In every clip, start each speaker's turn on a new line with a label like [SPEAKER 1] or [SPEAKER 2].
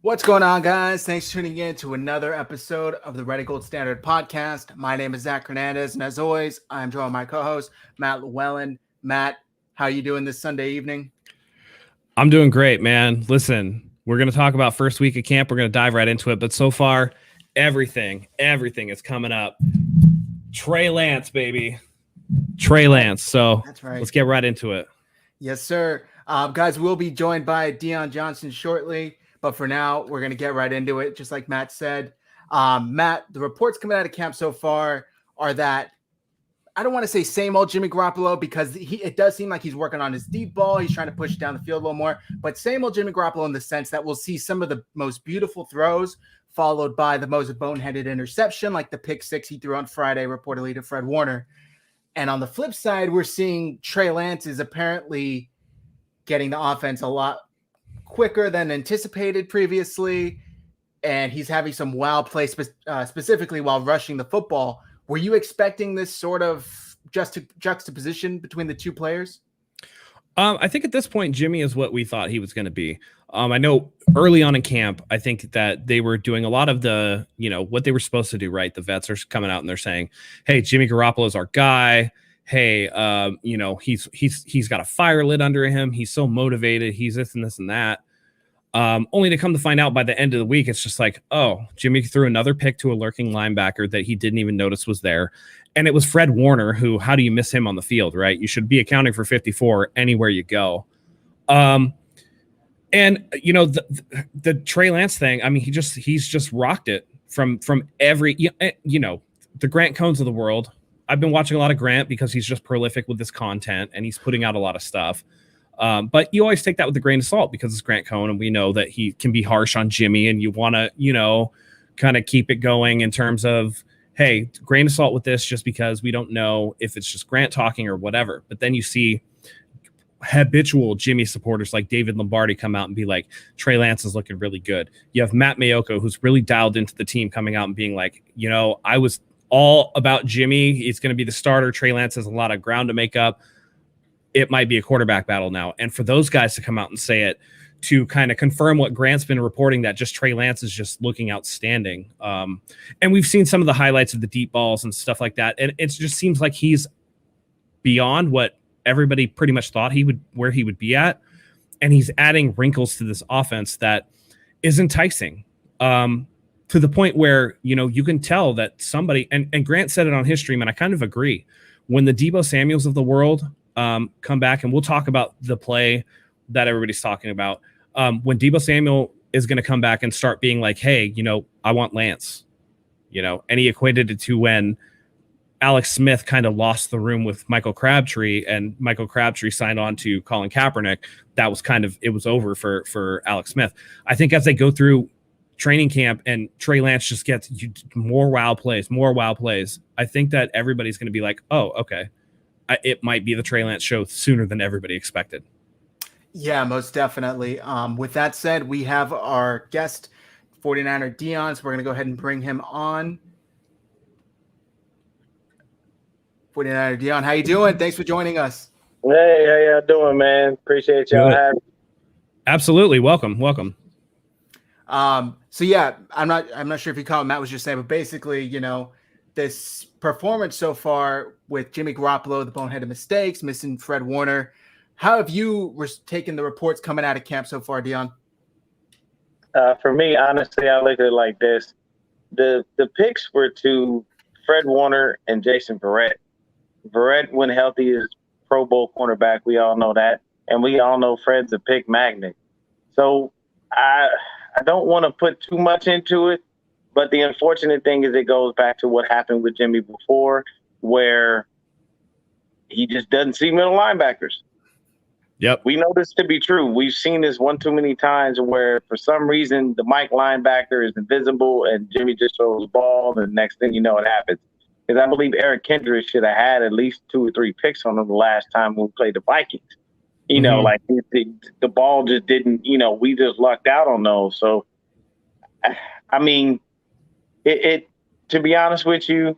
[SPEAKER 1] What's going on, guys? Thanks for tuning in to another episode of the Red Gold Standard podcast. My name is Zach Hernandez, and as always, I'm joined by my co-host, Matt Llewellyn. Matt, how you doing this Sunday evening?
[SPEAKER 2] I'm doing great, man. Listen, we're going to talk about first week of camp. We're going to dive right into it. But so far, everything is coming up. Trey Lance, baby. Trey Lance. So
[SPEAKER 1] That's right.
[SPEAKER 2] Let's get right into it.
[SPEAKER 1] Yes, sir. Guys, we'll be joined by Deion Johnson shortly. But for now, we're going to get right into it, just like Matt said. Matt, the reports coming out of camp so far are that I don't want to say same old Jimmy Garoppolo because it does seem like he's working on his deep ball. He's trying to push down the field a little more. But same old Jimmy Garoppolo in the sense that we'll see some of the most beautiful throws followed by the most boneheaded interception, like the pick six he threw on Friday, reportedly to Fred Warner. And on the flip side, we're seeing Trey Lance is apparently getting the offense a lot quicker than anticipated previously, and he's having some wow play specifically while rushing the football. Were you expecting this sort of juxtaposition between the two players?
[SPEAKER 2] I think at this point, Jimmy is what we thought he was going to be. I know early on in camp, I think that they were doing a lot of the, what they were supposed to do, right? The vets are coming out and they're saying, hey, Jimmy Garoppolo is our guy. Hey, he's got a fire lit under him. He's so motivated. He's this and this and that. Only to come to find out by the end of the week, it's just like, oh, Jimmy threw another pick to a lurking linebacker that he didn't even notice was there. And it was Fred Warner, who, how do you miss him on the field, right? You should be accounting for 54 anywhere you go. And, the Trey Lance thing, I mean, he's just rocked it from every, the Grant Cohns of the world. I've been watching a lot of Grant because he's just prolific with this content and he's putting out a lot of stuff. But you always take that with a grain of salt because it's Grant Cohn and we know that he can be harsh on Jimmy and you want to, kind of keep it going in terms of, hey, grain of salt with this just because we don't know if it's just Grant talking or whatever. But then you see habitual Jimmy supporters like David Lombardi come out and be like, Trey Lance is looking really good. You have Matt Mayoko, who's really dialed into the team, coming out and being like, I was all about Jimmy. He's going to be the starter. Trey Lance has a lot of ground to make up. It might be a quarterback battle now. And for those guys to come out and say it, to kind of confirm what Grant's been reporting, that just Trey Lance is just looking outstanding. And we've seen some of the highlights of the deep balls and stuff like that. And it just seems like he's beyond what everybody pretty much thought where he would be at. And he's adding wrinkles to this offense that is enticing. To the point where, you can tell that somebody, and Grant said it on his stream, and I kind of agree. When the Deebo Samuels of the world come back, and we'll talk about the play that everybody's talking about. When Deebo Samuel is going to come back and start being like, hey, I want Lance, and he equated it to when Alex Smith kind of lost the room with Michael Crabtree and Michael Crabtree signed on to Colin Kaepernick. That was it was over for Alex Smith. I think as they go through training camp and Trey Lance just gets more wow plays, I think that everybody's going to be like, oh, okay. It might be the Trey Lance show sooner than everybody expected.
[SPEAKER 1] Yeah, most definitely. With that said, we have our guest, 49er Deion, so we're going to go ahead and bring him on. 49er Deion, how you doing? Thanks for joining us.
[SPEAKER 3] Hey, how y'all doing, man? Appreciate y'all having me.
[SPEAKER 2] Absolutely. Welcome.
[SPEAKER 1] So yeah, I'm not sure if you caught what Matt was just saying, but basically, this performance so far with Jimmy Garoppolo, the boneheaded mistakes, missing Fred Warner. How have you taken the reports coming out of camp so far, Deion?
[SPEAKER 3] For me, honestly, I look at it like this. The picks were to Fred Warner and Jason Verrett. Verrett, when healthy, is Pro Bowl cornerback. We all know that. And we all know Fred's a pick magnet. So I don't want to put too much into it. But the unfortunate thing is it goes back to what happened with Jimmy before, where he just doesn't see middle linebackers.
[SPEAKER 2] Yep.
[SPEAKER 3] We know this to be true. We've seen this one too many times where for some reason the Mike linebacker is invisible and Jimmy just throws the ball and the next thing you know it happens. Because I believe Eric Kendrick should have had at least 2 or 3 picks on him the last time we played the Vikings. Like the ball just didn't, we just lucked out on those. So, I mean, to be honest with you,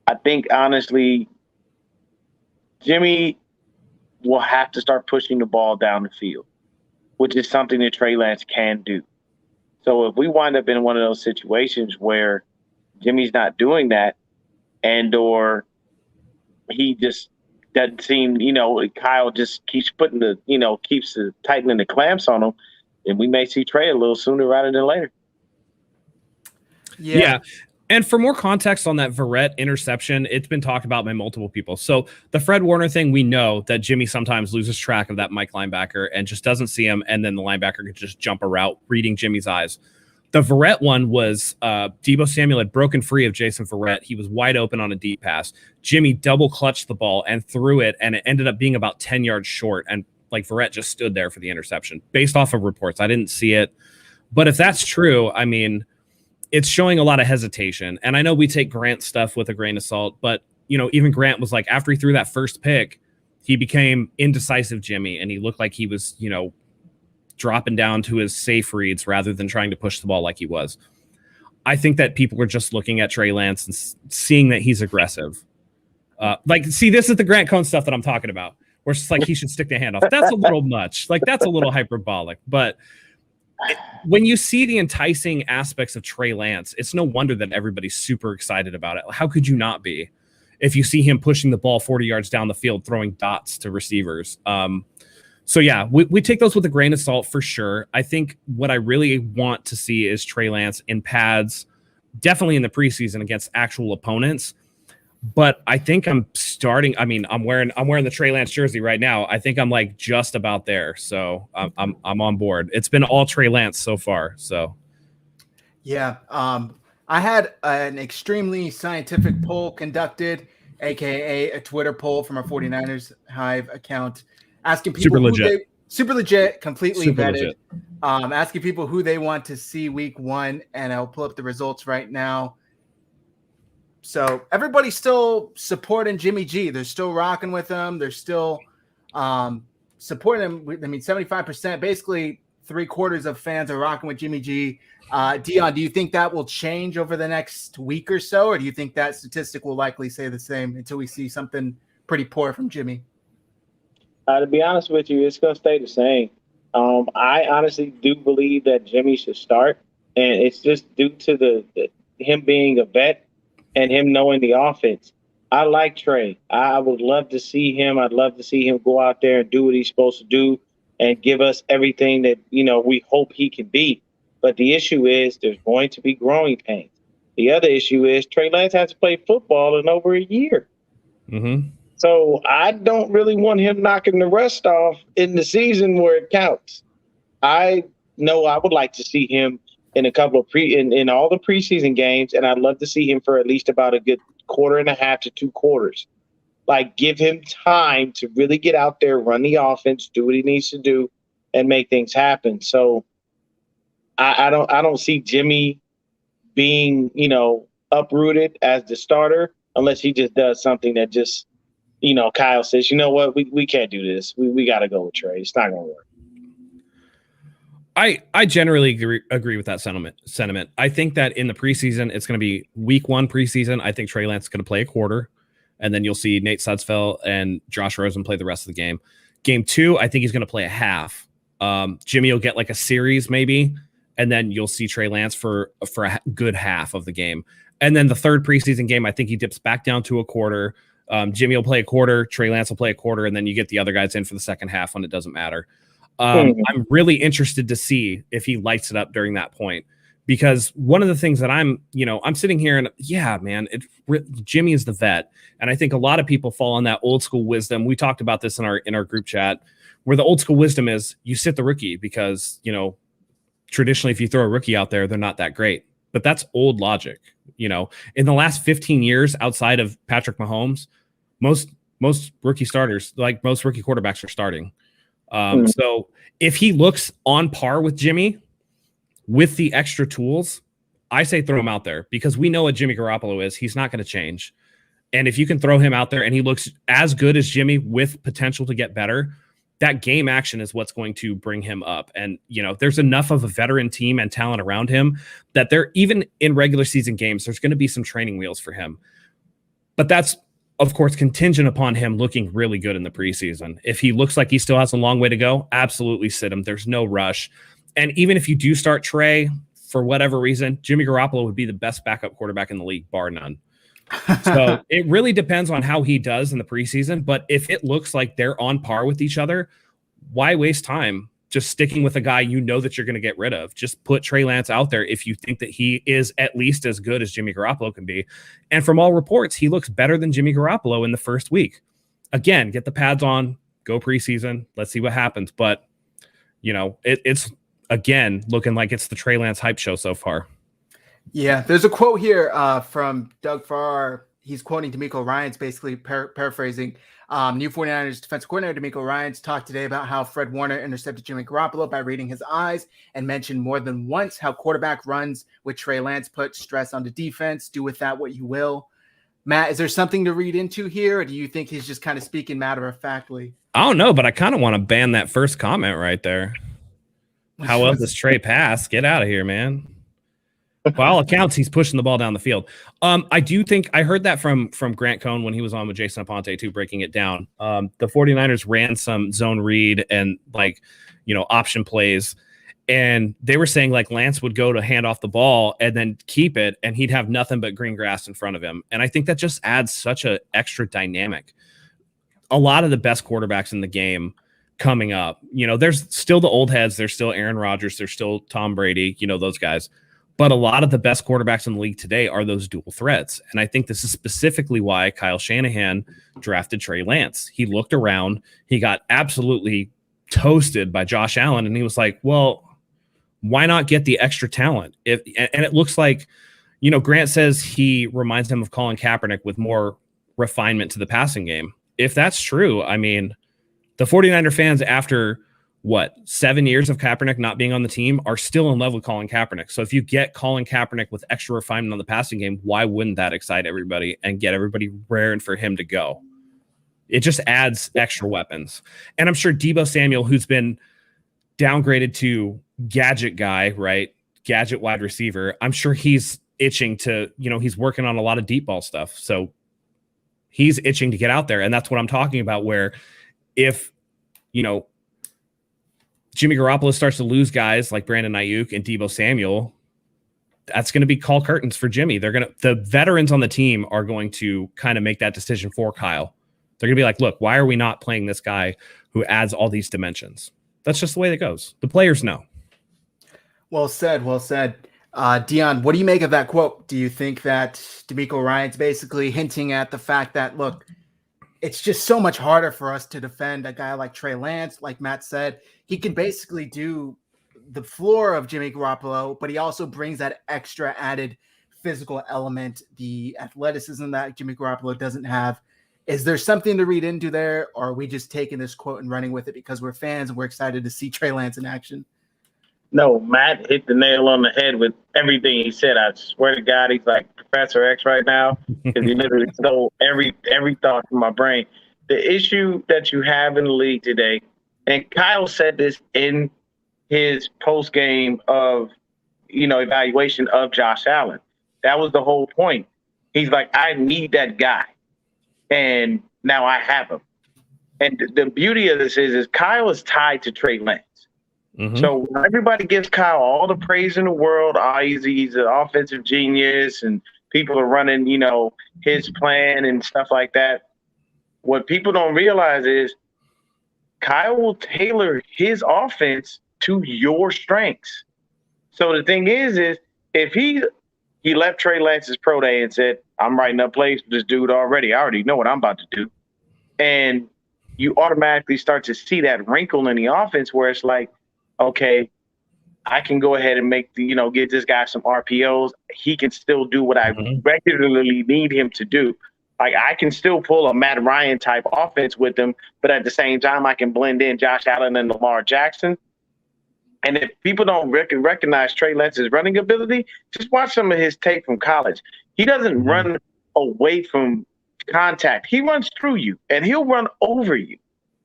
[SPEAKER 3] I think honestly, Jimmy will have to start pushing the ball down the field, which is something that Trey Lance can do. So if we wind up in one of those situations where Jimmy's not doing that, and or he just doesn't seem, Kyle just keeps tightening the clamps on him, and we may see Trey a little sooner rather than later.
[SPEAKER 2] Yeah. And for more context on that Verrett interception, it's been talked about by multiple people. So the Fred Warner thing, we know that Jimmy sometimes loses track of that Mike linebacker and just doesn't see him, and then the linebacker could just jump a route, reading Jimmy's eyes. The Verrett one was Deebo Samuel had broken free of Jason Verrett. He was wide open on a deep pass. Jimmy double clutched the ball and threw it, and it ended up being about 10 yards short. And like Verrett just stood there for the interception based off of reports. I didn't see it. But if that's true, I mean, it's showing a lot of hesitation. And I know we take Grant's stuff with a grain of salt, but, even Grant was like, after he threw that first pick, he became indecisive Jimmy, and he looked like he was, dropping down to his safe reads rather than trying to push the ball like he was. I think that people are just looking at Trey Lance and seeing that he's aggressive. See, this is the Grant Cohn stuff that I'm talking about, where it's just like he should stick the handoff. That's a little much. Like, that's a little hyperbolic. But when you see the enticing aspects of Trey Lance, it's no wonder that everybody's super excited about it. How could you not be if you see him pushing the ball 40 yards down the field, throwing dots to receivers? So yeah, we take those with a grain of salt for sure. I think what I really want to see is Trey Lance in pads, definitely in the preseason against actual opponents. But I think I'm wearing the Trey Lance jersey right now. I think I'm like just about there. So I'm on board. It's been all Trey Lance so far. So
[SPEAKER 1] yeah, I had an extremely scientific poll conducted, aka a Twitter poll from our 49ers Hive account, asking people super legit, completely
[SPEAKER 2] super
[SPEAKER 1] vetted.
[SPEAKER 2] Legit.
[SPEAKER 1] Asking people who they want to see week 1, and I'll pull up the results right now. So everybody's still supporting Jimmy G. They're still rocking with him. They're still supporting him. I mean, 75%, basically 3/4 of fans are rocking with Jimmy G. Dion, do you think that will change over the next week or so, or do you think that statistic will likely stay the same until we see something pretty poor from Jimmy?
[SPEAKER 3] To be honest with you, it's going to stay the same. I honestly do believe that Jimmy should start, and it's just due to him being a vet and him knowing the offense. I like Trey. I would love to see him. I'd love to see him go out there and do what he's supposed to do and give us everything that, we hope he can be. But the issue is there's going to be growing pains. The other issue is Trey Lance has to play football in over a year.
[SPEAKER 2] Mm-hmm.
[SPEAKER 3] So I don't really want him knocking the rust off in the season where it counts. I know I would like to see him in a couple of in all the preseason games, and I'd love to see him for at least about a good 1.5 to 2 quarters. Like, give him time to really get out there, run the offense, do what he needs to do, and make things happen. So I don't see Jimmy being, uprooted as the starter unless he just does something that just, Kyle says, you know what, we can't do this. We got to go with Trey. It's not going to work.
[SPEAKER 2] I generally agree with that sentiment. I think that in the preseason, it's going to be week 1 preseason. I think Trey Lance is going to play a quarter, and then you'll see Nate Sudsfeld and Josh Rosen play the rest of the game. Game 2, I think he's going to play a half. Jimmy will get like a series maybe, and then you'll see Trey Lance for a good half of the game. And then the third preseason game, I think he dips back down to a quarter. Jimmy will play a quarter, Trey Lance will play a quarter, and then you get the other guys in for the second half when it doesn't matter. I'm really interested to see if he lights it up during that point, because one of the things that I'm sitting here and yeah, man, Jimmy is the vet. And I think a lot of people fall on that old school wisdom. We talked about this in our group chat, where the old school wisdom is you sit the rookie because, traditionally, if you throw a rookie out there, they're not that great, but that's old logic. In the last 15 years outside of Patrick Mahomes, most rookie starters, like most rookie quarterbacks, are starting. So if he looks on par with Jimmy with the extra tools, I say throw him out there, because we know what Jimmy Garoppolo is. He's not going to change. And if you can throw him out there and he looks as good as Jimmy with potential to get better, that game action is what's going to bring him up. And, there's enough of a veteran team and talent around him that even in regular season games, there's going to be some training wheels for him. But that's, of course, contingent upon him looking really good in the preseason. If he looks like he still has a long way to go, absolutely sit him. There's no rush. And even if you do start Trey, for whatever reason, Jimmy Garoppolo would be the best backup quarterback in the league, bar none. So it really depends on how he does in the preseason. But if it looks like they're on par with each other, why waste time just sticking with a guy you know that you're going to get rid of? Just put Trey Lance out there if you think that he is at least as good as Jimmy Garoppolo can be. And from all reports, he looks better than Jimmy Garoppolo in the first week. Again, get the pads on, go preseason. Let's see what happens. But, you know, it's again looking like it's the Trey Lance hype show so far.
[SPEAKER 1] Yeah, there's a quote here from Doug Farrar. He's quoting D'Amico Ryans, basically paraphrasing. New 49ers defensive coordinator D'Amico Ryans talked today about how Fred Warner intercepted Jimmy Garoppolo by reading his eyes, and mentioned more than once how quarterback runs with Trey Lance put stress on the defense. Do with that what you will. Matt, is there something to read into here, or do you think he's just kind of speaking matter-of-factly?
[SPEAKER 2] I don't know, but I kind of want to ban that first comment right there. How well does Trey pass? Get out of here, man. By all accounts, he's pushing the ball down the field. I do think I heard that from Grant Cohn when he was on with Jason Aponte too, breaking it down. The 49ers ran some zone read and option plays, and they were saying like Lance would go to hand off the ball and then keep it, and he'd have nothing but green grass in front of him. And I think that just adds such a extra dynamic. A lot of the best quarterbacks in the game coming up, there's still the old heads. There's still Aaron Rodgers. There's still Tom Brady, those guys. But a lot of the best quarterbacks in the league today are those dual threats. And I think this is specifically why Kyle Shanahan drafted Trey Lance. He looked around, he got absolutely toasted by Josh Allen, and he was like, well, why not get the extra talent? And it looks like, Grant says he reminds him of Colin Kaepernick with more refinement to the passing game. If that's true, I mean, the 49er fans after 7 years of Kaepernick not being on the team are still in love with Colin Kaepernick. So if you get Colin Kaepernick with extra refinement on the passing game, why wouldn't that excite everybody and get everybody raring for him to go? It just adds extra weapons. And I'm sure Deebo Samuel, who's been downgraded to gadget guy, right? Gadget wide receiver. I'm sure he's itching to, he's working on a lot of deep ball stuff. So he's itching to get out there. And that's what I'm talking about, where if, Jimmy Garoppolo starts to lose guys like Brandon Ayuk and Deebo Samuel, that's going to be call curtains for Jimmy. The veterans on the team are going to kind of make that decision for Kyle. They're going to be like, look, why are we not playing this guy who adds all these dimensions? That's just the way it goes. The players know. Well said.
[SPEAKER 1] Well said. Dion, what do you make of that quote? Do you think that D'Amico Ryans basically hinting at the fact that, look, it's just so much harder for us to defend a guy like Trey Lance? Like Matt said, he can basically do the floor of Jimmy Garoppolo, but he also brings that extra added physical element, the athleticism that Jimmy Garoppolo doesn't have. Is there something to read into there, or are we just taking this quote and running with it because we're fans and we're excited to see Trey Lance in action?
[SPEAKER 3] No, Matt hit the nail on the head with everything he said. I swear to God, he's like Professor X right now, because he literally stole every thought from my brain. The issue that you have in the league today, and Kyle said this in his post game of, evaluation of Josh Allen. That was the whole point. He's like, I need that guy, and now I have him. And the beauty of this is Kyle is tied to Trey Lance. Mm-hmm. So everybody gives Kyle all the praise in the world. He's an offensive genius, and people are running, his plan and stuff like that. What people don't realize is Kyle will tailor his offense to your strengths. So the thing is if he left Trey Lance's pro day and said, I'm writing up plays for this dude already. I already know what I'm about to do. And you automatically start to see that wrinkle in the offense where it's like, okay, I can go ahead and get this guy some RPOs. He can still do what I regularly need him to do. Like, I can still pull a Matt Ryan type offense with him, but at the same time, I can blend in Josh Allen and Lamar Jackson. And if people don't recognize Trey Lance's running ability, just watch some of his tape from college. He doesn't run away from contact. He runs through you, and he'll run over you.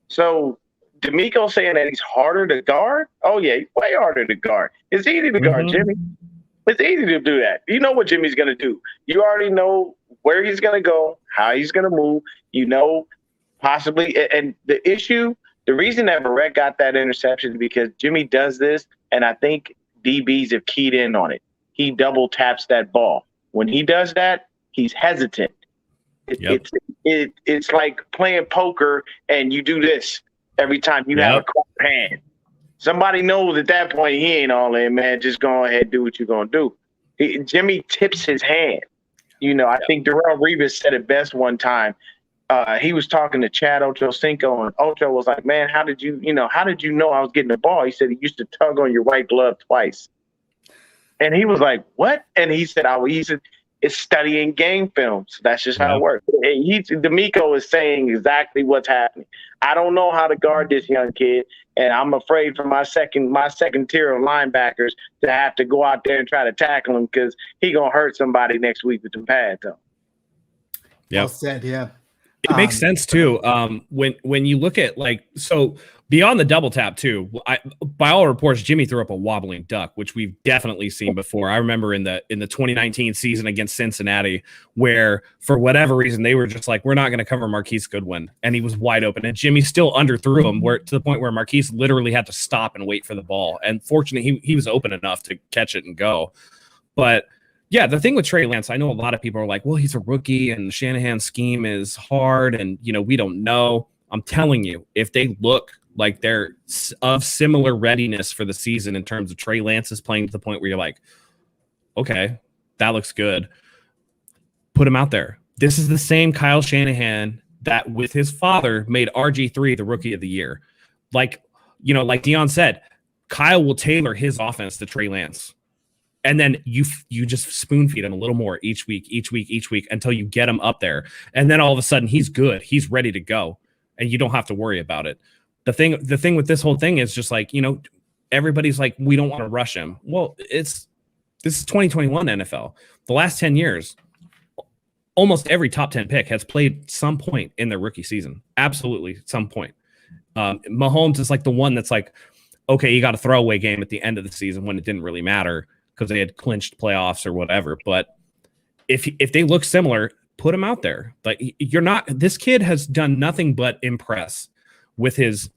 [SPEAKER 3] So D'Amico saying that he's harder to guard? Oh, yeah, he's way harder to guard. It's easy to guard Jimmy. It's easy to do that. You know what Jimmy's going to do. You already know where he's going to go, how he's going to move, possibly. And the reason that Barrett got that interception is because Jimmy does this, and I think DBs have keyed in on it. He double taps that ball. When he does that, he's hesitant. It's like playing poker and you do this every time you have a cracked hand. Somebody knows at that point he ain't all in, man. Just go ahead and do what you're gonna do. Jimmy tips his hand. I think Darrell Revis said it best one time. He was talking to Chad Ochocinco, and Ocho was like, "Man, how did you know I was getting the ball?" He said he used to tug on your right glove twice, and he was like, "What?" And he said, it's studying game films. That's just how it works. D'Amico is saying exactly what's happening. I don't know how to guard this young kid, and I'm afraid for my second tier of linebackers to have to go out there and try to tackle him because he gonna hurt somebody next week with the pads on.
[SPEAKER 1] Well said, yeah.
[SPEAKER 2] It makes sense too. When you look at so beyond the double tap too, by all reports, Jimmy threw up a wobbling duck, which we've definitely seen before. I remember in the 2019 season against Cincinnati, where for whatever reason they were just like, we're not going to cover Marquise Goodwin, and he was wide open, and Jimmy still underthrew him, to the point where Marquise literally had to stop and wait for the ball. And fortunately, he was open enough to catch it and go. But yeah, the thing with Trey Lance, I know a lot of people are like, well, he's a rookie and Shanahan's scheme is hard and, we don't know. I'm telling you, if they look like they're of similar readiness for the season in terms of Trey Lance is playing to the point where you're like, okay, that looks good, put him out there. This is the same Kyle Shanahan that with his father made RG3 the rookie of the year. Like Dion said, Kyle will tailor his offense to Trey Lance. And then you just spoon feed him a little more each week until you get him up there. And then all of a sudden he's good. He's ready to go. And you don't have to worry about it. The thing with this whole thing is just like, everybody's like, we don't want to rush him. Well, this is 2021 NFL. The last 10 years, almost every top 10 pick has played some point in their rookie season. Absolutely some point. Mahomes is like the one that's like, okay, you got a throwaway game at the end of the season when it didn't really matter, because they had clinched playoffs or whatever. But if they look similar, put him out there. Like, this kid has done nothing but impress with his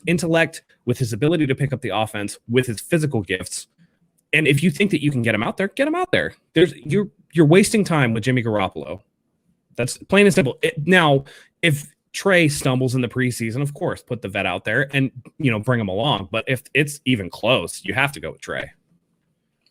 [SPEAKER 2] intellect, with his ability to pick up the offense, with his physical gifts. And if you think that you can get him out there, get him out there. You're wasting time with Jimmy Garoppolo. That's plain and simple. Now, if Trey stumbles in the preseason, of course, put the vet out there and, bring him along. But if it's even close, you have to go with Trey.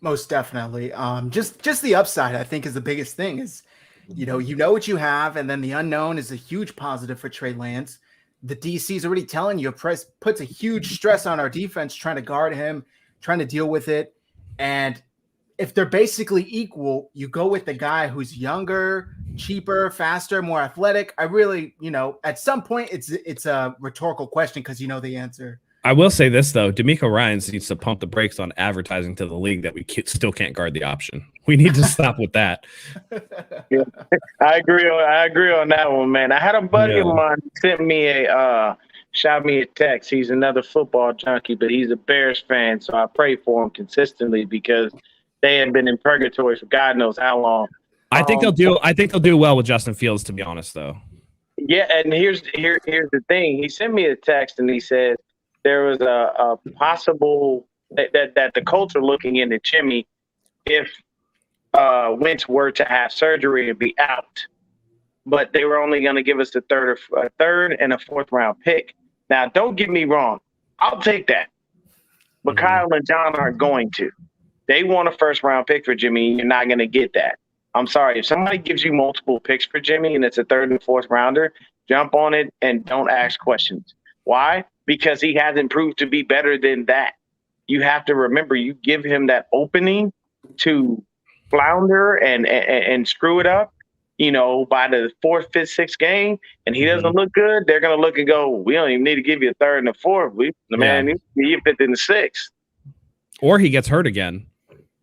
[SPEAKER 1] Most definitely. Just the upside, I think, is the biggest thing is, you know what you have, and then the unknown is a huge positive for Trey Lance. The DC is already telling you, puts a huge stress on our defense trying to guard him, trying to deal with it. And if they're basically equal, you go with the guy who's younger, cheaper, faster, more athletic. I really, at some point it's a rhetorical question because you know the answer.
[SPEAKER 2] I will say this, though. D'Amico Ryans needs to pump the brakes on advertising to the league that we still can't guard the option. We need to stop with that.
[SPEAKER 3] Yeah, I agree on that one, man. I had a buddy of mine shot me a text. He's another football junkie, but he's a Bears fan, so I pray for him consistently because they have been in purgatory for God knows how long.
[SPEAKER 2] I think they'll do well with Justin Fields, to be honest, though.
[SPEAKER 3] Yeah, and here's the thing. He sent me a text and he said there was a possible that the Colts are looking into Jimmy if Wentz were to have surgery and be out, but they were only going to give us a third and a fourth round pick. Now, don't get me wrong, I'll take that, but Kyle and John aren't going to. They want a first round pick for Jimmy. You're not going to get that. I'm sorry. If somebody gives you multiple picks for Jimmy and it's a third and fourth rounder, jump on it and don't ask questions. Why? Because he hasn't proved to be better than that. You have to remember, you give him that opening to flounder and screw it up, by the fourth, fifth, sixth game, and he doesn't look good, they're going to look and go, we don't even need to give you a third and a fourth. Man needs to give you fifth and the sixth.
[SPEAKER 2] Or he gets hurt again.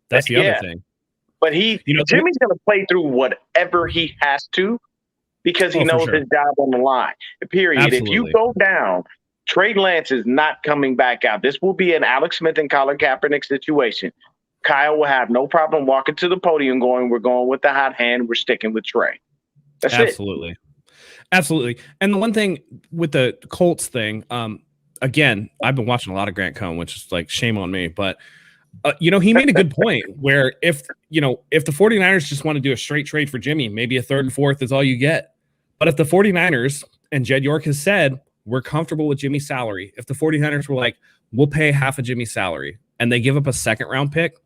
[SPEAKER 2] That's the other thing.
[SPEAKER 3] But Jimmy's going to play through whatever he has to because he knows his job on the line. Period. Absolutely. If you go down, Trey Lance is not coming back out. This will be an Alex Smith and Colin Kaepernick situation. Kyle will have no problem walking to the podium going, we're going with the hot hand. We're sticking with Trey. That's
[SPEAKER 2] Absolutely. Absolutely. And the one thing with the Colts thing, again, I've been watching a lot of Grant Cohn, which is like shame on me, but He made a good point where if the 49ers just want to do a straight trade for Jimmy, maybe a third and fourth is all you get. But if the 49ers, and Jed York has said, we're comfortable with Jimmy's salary, if the 49ers were like, we'll pay half of Jimmy's salary, and they give up a second round pick,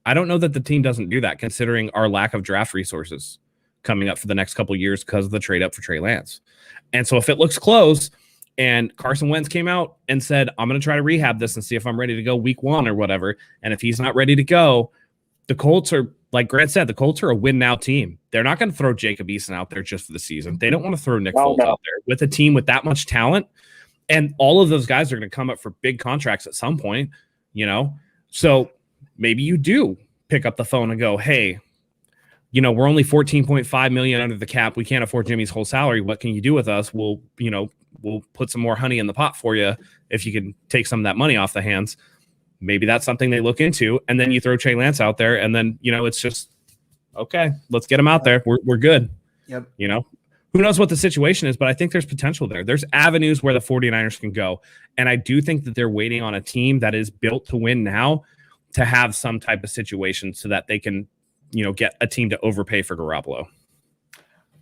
[SPEAKER 2] I don't know that the team doesn't do that, considering our lack of draft resources coming up for the next couple of years because of the trade up for Trey Lance. And so if it looks close, and Carson Wentz came out and said, I'm going to try to rehab this and see if I'm ready to go week 1 or whatever. And if he's not ready to go, the Colts are, like Grant said, the Colts are a win-now team. They're not going to throw Jacob Eason out there just for the season. They don't want to throw Nick Foles out there with a team with that much talent. And all of those guys are going to come up for big contracts at some point, So maybe you do pick up the phone and go, hey, we're only $14.5 million under the cap. We can't afford Jimmy's whole salary. What can you do with us? We'll put some more honey in the pot for you if you can take some of that money off the hands. Maybe that's something they look into. And then you throw Trey Lance out there, and then, it's just, okay, let's get him out there. We're good.
[SPEAKER 1] Yep.
[SPEAKER 2] Who knows what the situation is, but I think there's potential there. There's avenues where the 49ers can go. And I do think that they're waiting on a team that is built to win now to have some type of situation so that they can, get a team to overpay for Garoppolo.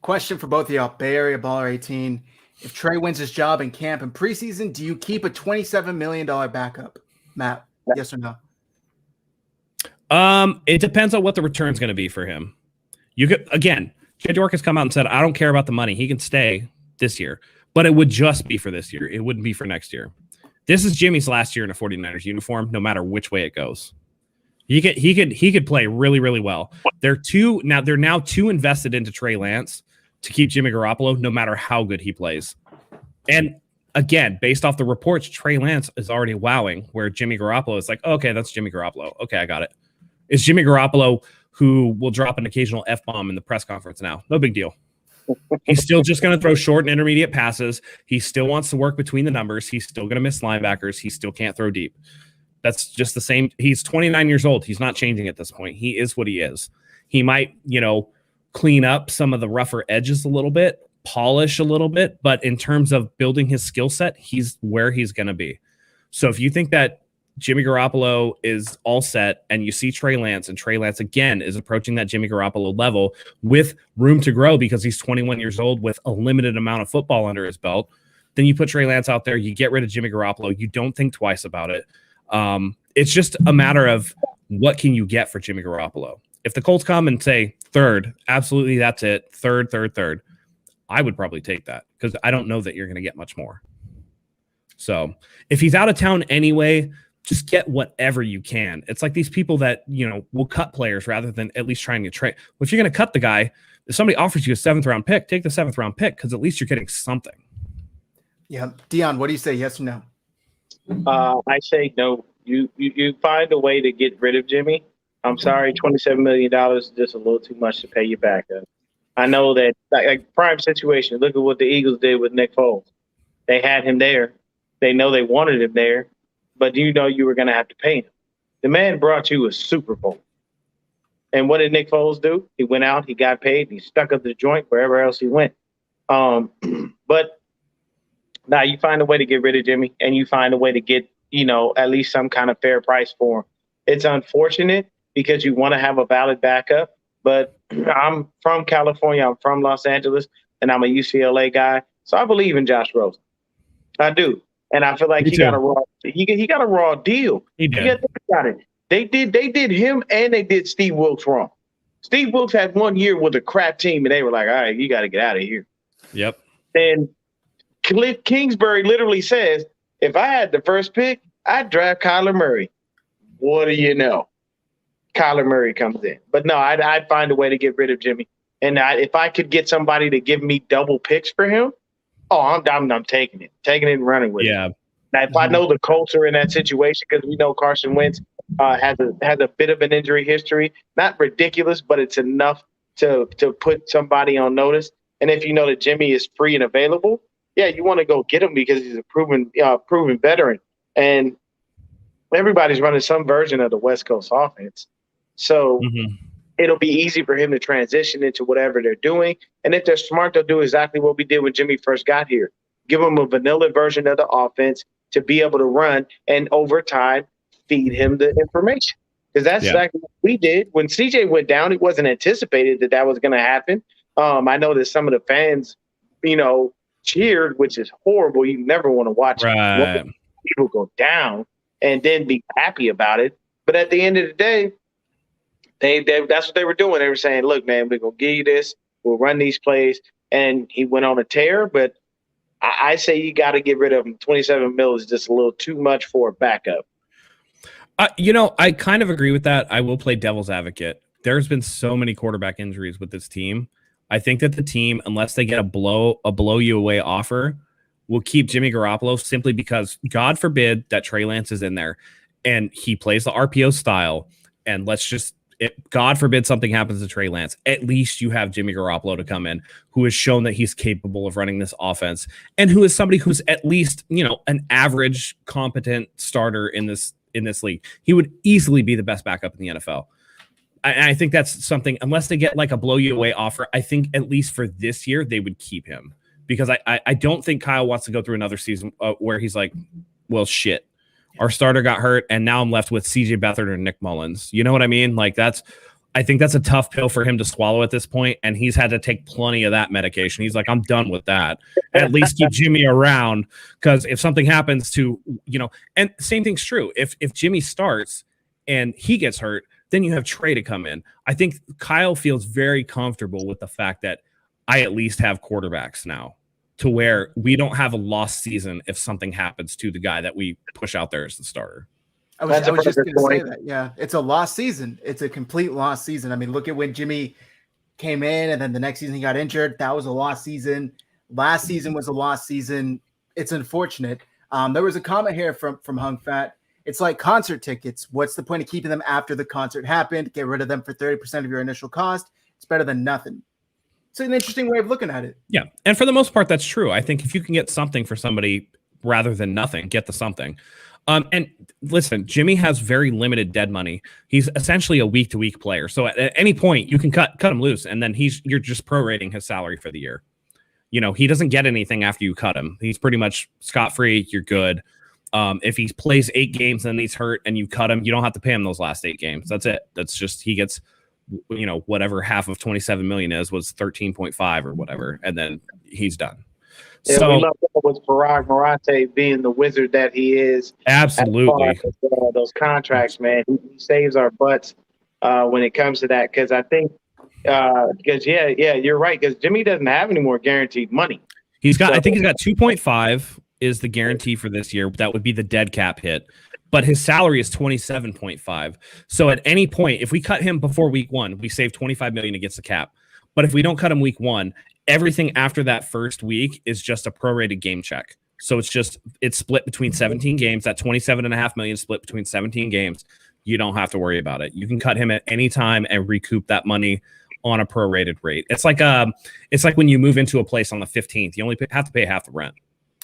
[SPEAKER 1] Question for both of y'all. Bay Area Baller 18. If Trey wins his job in camp and preseason, do you keep a $27 million backup? Matt, yes or no?
[SPEAKER 2] It depends on what the return's going to be for him. You could, again, Jed York has come out and said, I don't care about the money. He can stay this year, but it would just be for this year. It wouldn't be for next year. This is Jimmy's last year in a 49ers uniform, no matter which way it goes. He could play really, really well. They're now too invested into Trey Lance to keep Jimmy Garoppolo, no matter how good he plays. And again, based off the reports, Trey Lance is already wowing, where Jimmy Garoppolo is like, oh, okay, that's Jimmy Garoppolo. Okay, I got it. It's Jimmy Garoppolo who will drop an occasional F-bomb in the press conference now. No big deal. He's still just going to throw short and intermediate passes. He still wants to work between the numbers. He's still going to miss linebackers. He still can't throw deep. That's just the same. He's 29 years old. He's not changing at this point. He is what he is. He might, clean up some of the rougher edges a little bit, polish a little bit, but in terms of building his skill set, he's where he's going to be. So if you think that Jimmy Garoppolo is all set and you see Trey Lance, and Trey Lance again is approaching that Jimmy Garoppolo level with room to grow because he's 21 years old with a limited amount of football under his belt, then you put Trey Lance out there, you get rid of Jimmy Garoppolo, you don't think twice about it. It's just a matter of what can you get for Jimmy Garoppolo. If the Colts come and say third, absolutely, that's it. Third, I would probably take that because I don't know that you're going to get much more. So if he's out of town anyway, just get whatever you can. It's like these people that, will cut players rather than at least trying to trade. Well, if you're going to cut the guy, if somebody offers you a 7th round pick, take the 7th round pick because at least you're getting something. Yeah.
[SPEAKER 1] Dion, what do you say? Yes or no?
[SPEAKER 3] I say no. You find a way to get rid of Jimmy. I'm sorry, $27 million is just a little too much to pay you back. I know that, like prime situation, look at what the Eagles did with Nick Foles. They had him there. They know they wanted him there, but you were going to have to pay him. The man brought you a Super Bowl. And what did Nick Foles do? He went out, he got paid, he stuck up the joint wherever else he went. But now you find a way to get rid of Jimmy, and you find a way to get, at least some kind of fair price for him. It's unfortunate because you want to have a valid backup, but I'm from California, I'm from Los Angeles, and I'm a UCLA guy, so I believe in Josh Rosen. I do, and I feel like he got a raw deal.
[SPEAKER 2] He did.
[SPEAKER 3] You got to think about it. They did him, and they did Steve Wilkes wrong. Steve Wilkes had 1 year with a crap team, and they were like, all right, you got to get out of here.
[SPEAKER 2] Yep.
[SPEAKER 3] And Cliff Kingsbury literally says, if I had the first pick, I'd draft Kyler Murray. What do you know? Kyler Murray comes in. But no, I'd find a way to get rid of Jimmy. And if I could get somebody to give me double picks for him, I'm taking it and running with it. Now, if I know the Colts are in that situation, because we know Carson Wentz has a bit of an injury history, not ridiculous, but it's enough to put somebody on notice. And if you know that Jimmy is free and available, you want to go get him because he's a proven veteran. And everybody's running some version of the West Coast offense. So it'll be easy for him to transition into whatever they're doing. And if they're smart, they'll do exactly what we did when Jimmy first got here. Give him a vanilla version of the offense to be able to run, and over time, feed him the information. because that's exactly what we did. When CJ went down, it wasn't anticipated that was going to happen. I know that some of the fans, cheered, which is horrible. You never want to watch people go down and then be happy about it. But at the end of the day, they that's what they were doing. They were saying, look, man, we're going to give you this. We'll run these plays. And he went on a tear, but I say you got to get rid of him. 27 mil is just a little too much for a backup.
[SPEAKER 2] I kind of agree with that. I will play devil's advocate. There's been so many quarterback injuries with this team. I think that the team, unless they get a blow you away offer, will keep Jimmy Garoppolo simply because, God forbid, that Trey Lance is in there and he plays the RPO style. And God forbid something happens to Trey Lance. At least you have Jimmy Garoppolo to come in, who has shown that he's capable of running this offense, and who is somebody who's at least an average, competent starter in this league. He would easily be the best backup in the NFL. I think that's something, unless they get like a blow you away offer, I think at least for this year, they would keep him, because I don't think Kyle wants to go through another season where he's like, well, shit, our starter got hurt and now I'm left with CJ Beathard and Nick Mullins. You know what I mean? Like I think that's a tough pill for him to swallow at this point. And he's had to take plenty of that medication. He's like, I'm done with that. At least keep Jimmy around, because if something happens to, and same thing's true. If Jimmy starts and he gets hurt, then you have Trey to come in. I think Kyle feels very comfortable with the fact that I at least have quarterbacks now, to where we don't have a lost season if something happens to the guy that we push out there as the starter.
[SPEAKER 1] I was just going to say that. Yeah, it's a lost season. It's a complete lost season. I mean, look at when Jimmy came in and then the next season he got injured. That was a lost season. Last season was a lost season. It's unfortunate. There was a comment here from Hung Fat. It's like concert tickets. What's the point of keeping them after the concert happened? Get rid of them for 30% of your initial cost. It's better than nothing. It's an interesting way of looking at it.
[SPEAKER 2] Yeah, and for the most part, that's true. I think if you can get something for somebody rather than nothing, get the something. And listen, Jimmy has very limited dead money. He's essentially a week-to-week player. So at any point, you can cut him loose, and then you're just prorating his salary for the year. He doesn't get anything after you cut him. He's pretty much scot-free. You're good. If he plays 8 games and he's hurt and you cut him, you don't have to pay him those last 8 games. That's it. That's just, he gets, whatever half of 27 million was 13.5 or whatever, and then he's done.
[SPEAKER 3] Yeah, so we love that with Parag Marante being the wizard that he is.
[SPEAKER 2] Absolutely.
[SPEAKER 3] As those contracts, man, he saves our butts when it comes to that. Because I think, you're right. Because Jimmy doesn't have any more guaranteed money.
[SPEAKER 2] I think he's got 2.5 is the guarantee for this year. That would be the dead cap hit. But his salary is 27.5. So at any point, if we cut him before week 1, we save 25 million against the cap. But if we don't cut him week 1, everything after that first week is just a prorated game check. So it's split between 17 games. That 27.5 million split between 17 games. You don't have to worry about it. You can cut him at any time and recoup that money on a prorated rate. It's like when you move into a place on the 15th, you only have to pay half the rent.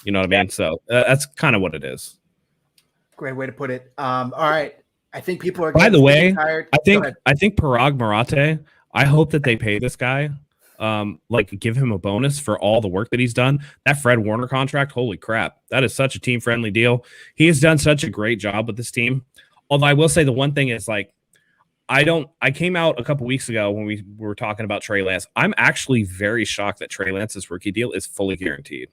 [SPEAKER 2] You know what I mean? So that's kind of what it is.
[SPEAKER 1] Great way to put it. All right. I think people are.
[SPEAKER 2] By the way,
[SPEAKER 1] tired.
[SPEAKER 2] I think Parag Marate, I hope that they pay this guy, give him a bonus for all the work that he's done. That Fred Warner contract, holy crap. That is such a team-friendly deal. He has done such a great job with this team. Although I will say the one thing is, I came out a couple weeks ago when we were talking about Trey Lance. I'm actually very shocked that Trey Lance's rookie deal is fully guaranteed.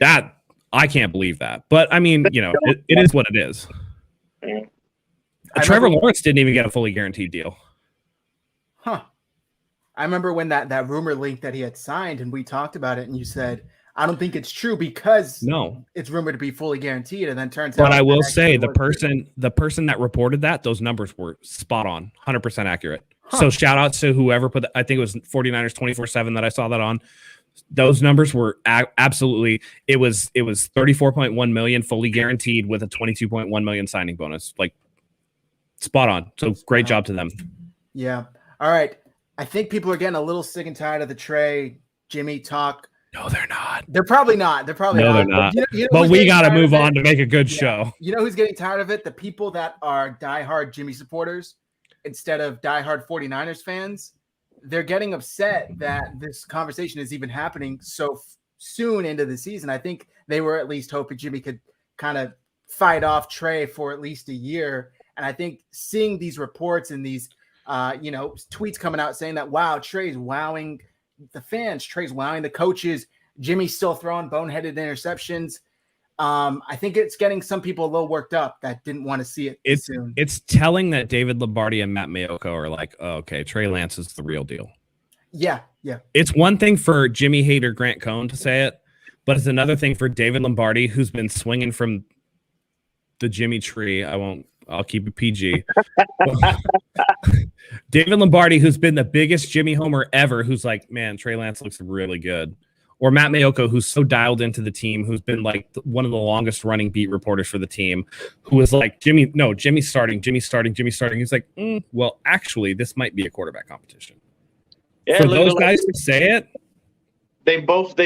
[SPEAKER 2] That I can't believe that, but I mean, it is what it is. Trevor Lawrence didn't even get a fully guaranteed deal.
[SPEAKER 1] Huh. I remember when that rumor leaked that he had signed, and we talked about it, and you said, I don't think it's true because it's rumored to be fully guaranteed, and then turns out.
[SPEAKER 2] But I will say the person that reported that, those numbers were spot on, 100% accurate. Huh. So shout out to whoever put I think it was 49ers 24/7 that I saw that on. Those numbers were absolutely. It was 34.1 million fully guaranteed with a 22.1 million signing bonus. Like spot on. So great job to them.
[SPEAKER 1] Yeah. All right. I think people are getting a little sick and tired of the Trey Jimmy talk.
[SPEAKER 2] No, they're not.
[SPEAKER 1] They're probably not. They're
[SPEAKER 2] not. But we got to move on to make a good show.
[SPEAKER 1] You know who's getting tired of it? The people that are diehard Jimmy supporters instead of diehard 49ers fans. They're getting upset that this conversation is even happening so soon into the season. I think they were at least hoping Jimmy could kind of fight off Trey for at least a year And I think seeing these reports and these, tweets coming out saying that, wow, Trey's wowing the fans, Trey's wowing the coaches, Jimmy's still throwing boneheaded interceptions. I think it's getting some people a little worked up that didn't want to see it soon.
[SPEAKER 2] It's telling that David Lombardi and Matt Mayoko are like, oh, okay, Trey Lance is the real deal.
[SPEAKER 1] Yeah.
[SPEAKER 2] It's one thing for Jimmy hater Grant Cohn to say it, but it's another thing for David Lombardi, who's been swinging from the Jimmy tree. I'll keep it PG. David Lombardi, who's been the biggest Jimmy homer ever, who's like, man, Trey Lance looks really good. Or Matt Mayoko, who's so dialed into the team, who's been like one of the longest running beat reporters for the team, who was like, Jimmy's starting. He's like, well, actually, this might be a quarterback competition.
[SPEAKER 3] Yeah,
[SPEAKER 2] for those guys to say it,
[SPEAKER 3] they both.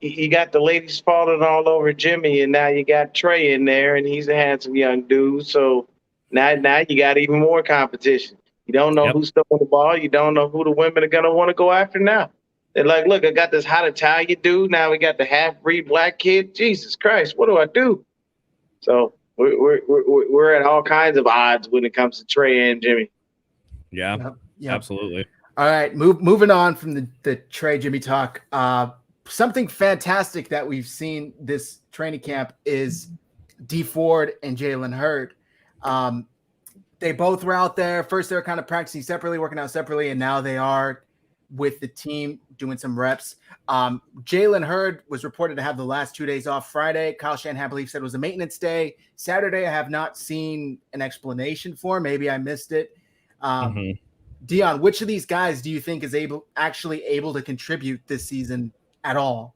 [SPEAKER 3] You got the ladies falling all over Jimmy, and now you got Trey in there, and he's a handsome young dude. So now you got even more competition. You don't know who's throwing the ball. You don't know who the women are gonna want to go after now. They're like, look, I got this hot Italian dude. Now we got the half-breed black kid. Jesus Christ, what do I do? So we're at all kinds of odds when it comes to Trey and Jimmy.
[SPEAKER 2] Yeah, absolutely.
[SPEAKER 1] All right, moving on from the Trey Jimmy talk. Something fantastic that we've seen this training camp is D Ford and Jalen Hurd. They both were out there. First, they were kind of practicing separately, working out separately, and now they are with the team doing some reps. Jalen Hurd was reported to have the last 2 days off. Friday, Kyle Shanahan, I believe, said it was a maintenance day. Saturday, I have not seen an explanation for. Maybe I missed it. Dion, which of these guys do you think is actually able to contribute this season at all?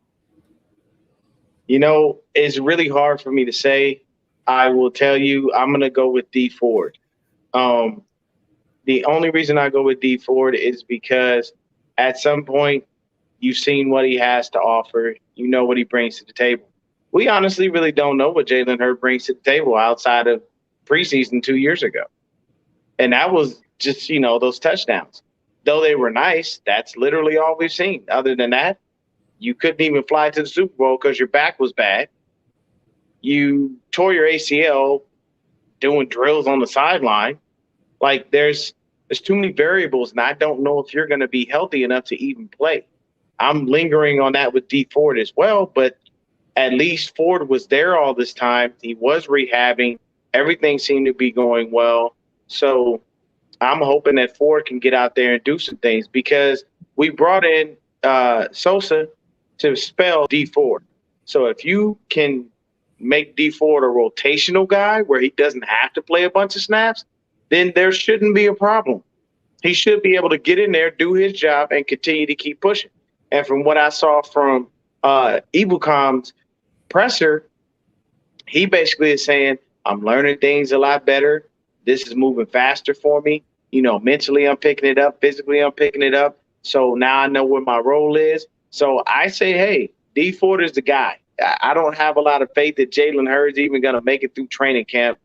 [SPEAKER 3] It's really hard for me to say. I will tell you, I'm going to go with D Ford. The only reason I go with D Ford is because at some point you've seen what he has to offer. You know what he brings to the table. We honestly really don't know what Jalen Hurd brings to the table outside of preseason 2 years ago. And that was just, those touchdowns. Though they were nice, that's literally all we've seen. Other than that, you couldn't even fly to the Super Bowl because your back was bad. You tore your ACL doing drills on the sideline. Like, there's too many variables, and I don't know if you're going to be healthy enough to even play. I'm lingering on that with D Ford as well, but at least Ford was there all this time. He was rehabbing. Everything seemed to be going well. So I'm hoping that Ford can get out there and do some things, because we brought in Sosa to spell D Ford. So if you can make D Ford a rotational guy where he doesn't have to play a bunch of snaps, then there shouldn't be a problem. He should be able to get in there, do his job, and continue to keep pushing. And from what I saw from Ebucom's presser, he basically is saying, I'm learning things a lot better. This is moving faster for me. Mentally I'm picking it up. Physically I'm picking it up. So now I know what my role is. So I say, hey, D Ford is the guy. I don't have a lot of faith that Jalen Hurd's even going to make it through training camp,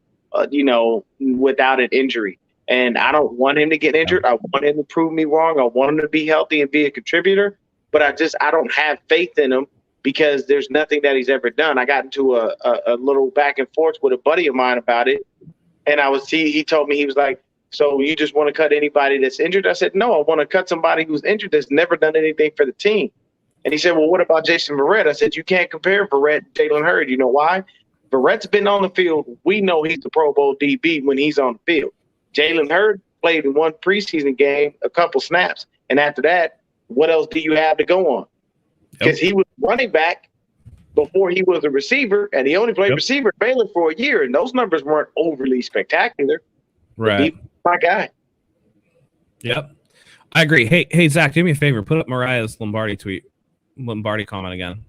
[SPEAKER 3] without an injury. And I don't want him to get injured. I want him to prove me wrong. I want him to be healthy and be a contributor. But I don't have faith in him because there's nothing that he's ever done. I got into a little back and forth with a buddy of mine about it. And he told me, he was like, so you just want to cut anybody that's injured? I said, no, I want to cut somebody who's injured that's never done anything for the team. And he said, well, what about Jason Verrett? I said, you can't compare Verrett to Jalen Hurd. You know why? Verrett's been on the field. We know he's the Pro Bowl DB when he's on the field. Jalen Hurd played in one preseason game, a couple snaps. And after that, what else do you have to go on? Because he was running back before he was a receiver, and he only played receiver at Baylor for a year, and those numbers weren't overly spectacular.
[SPEAKER 2] Right.
[SPEAKER 3] My guy.
[SPEAKER 2] Yep. I agree. Hey, Zach, do me a favor. Put up Mariah's Lombardi comment again.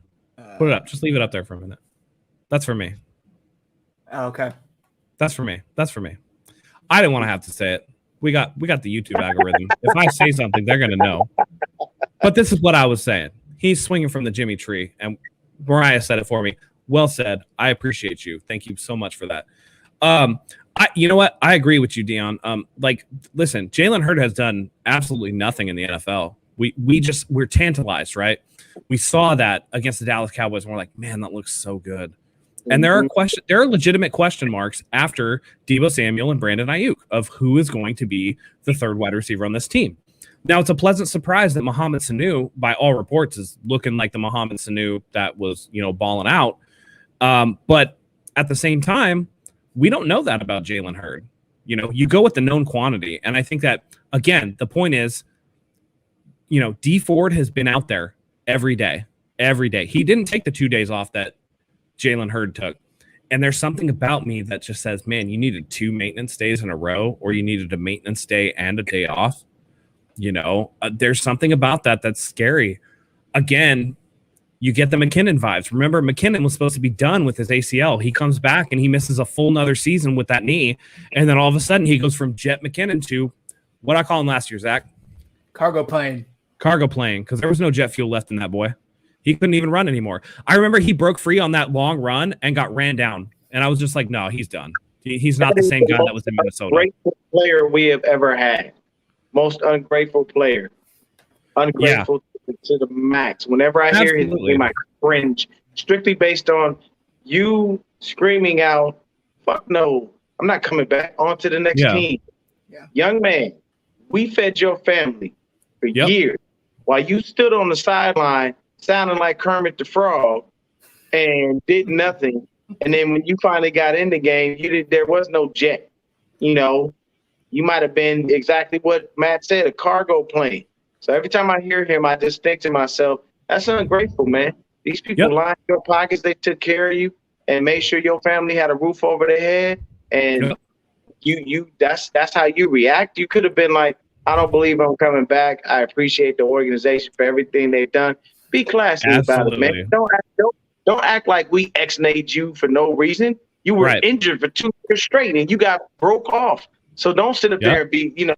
[SPEAKER 2] Put it up. Just leave it up there for a minute. That's for me.
[SPEAKER 1] Okay.
[SPEAKER 2] That's for me. I didn't want to have to say it. We got the YouTube algorithm. If I say something, they're going to know. But this is what I was saying. He's swinging from the Jimmy tree, and Mariah said it for me. Well said. I appreciate you. Thank you so much for that. You know what? I agree with you, Dion. Listen, Jalen Hurd has done absolutely nothing in the NFL. We're tantalized, right? We saw that against the Dallas Cowboys, and we're like, man, that looks so good. And there are legitimate question marks after Deebo Samuel and Brandon Ayuk of who is going to be the third wide receiver on this team. Now, it's a pleasant surprise that Mohamed Sanu, by all reports, is looking like the Mohamed Sanu that was, balling out. But at the same time, we don't know that about Jalen Hurd. You go with the known quantity. And I think that, again, the point is, D Ford has been out there every day. He didn't take the 2 days off that Jalen Hurd took. And there's something about me that just says, man, you needed 2 maintenance days in a row, or you needed a maintenance day and a day off. There's something about that that's scary. Again, you get the McKinnon vibes. Remember, McKinnon was supposed to be done with his ACL. He comes back and he misses a full another season with that knee. And then all of a sudden he goes from Jet McKinnon to what I call him last year, Zach?
[SPEAKER 1] Cargo plane,
[SPEAKER 2] because there was no jet fuel left in that boy. He couldn't even run anymore. I remember he broke free on that long run and got ran down. And I was just like, no, he's done. He's not the same guy that was in Minnesota.
[SPEAKER 3] Grateful player we have ever had. Most ungrateful player. Ungrateful to the max. Whenever I hear his name, I cringe. Strictly based on you screaming out, fuck no, I'm not coming back. On to the next team. Yeah. Young man, we fed your family for years while you stood on the sideline sounding like Kermit the Frog and did nothing. And then when you finally got in the game, there was no jet. You might have been exactly what Matt said, a cargo plane. So every time I hear him, I just think to myself, that's ungrateful, man. These people lined your pockets, they took care of you and made sure your family had a roof over their head. And that's how you react. You could have been like, I don't believe I'm coming back. I appreciate the organization for everything they've done. Be classy about it, man. Don't act like we ex-nayed you for no reason. You were injured for 2 years straight and you got broke off. So don't sit up there and be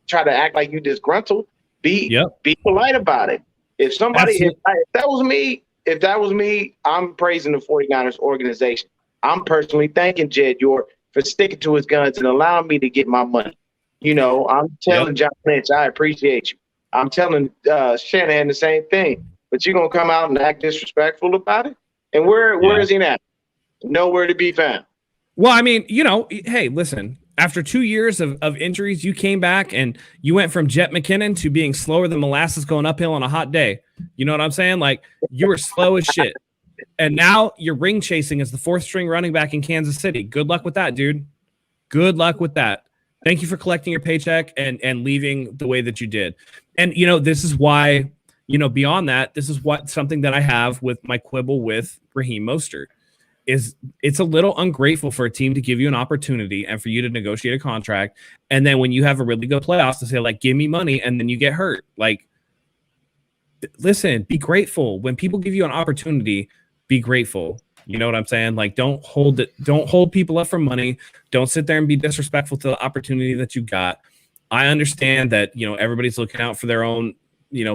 [SPEAKER 3] try to act like you disgruntled. Be polite about it. If that was me, I'm praising the 49ers organization. I'm personally thanking Jed York for sticking to his guns and allowing me to get my money. I'm telling John Lynch, I appreciate you. I'm telling Shanahan the same thing. But you're going to come out and act disrespectful about it? And where is he now? Nowhere to be found.
[SPEAKER 2] Well, I mean, hey, listen. After 2 years of injuries, you came back and you went from Jet McKinnon to being slower than molasses going uphill on a hot day. You know what I'm saying? Like, you were slow as shit. And now you're ring chasing as the 4th string running back in Kansas City. Good luck with that, dude. Good luck with that. Thank you for collecting your paycheck and leaving the way that you did. And, this is why, beyond that, this is something that I have with my quibble with Raheem Mostert. Is it's a little ungrateful for a team to give you an opportunity and for you to negotiate a contract. And then when you have a really good playoffs to say, like, give me money, and then you get hurt. Like, listen, be grateful. When people give you an opportunity, be grateful. You know what I'm saying? Like, don't hold people up for money. Don't sit there and be disrespectful to the opportunity that you got. I understand that, everybody's looking out for their own,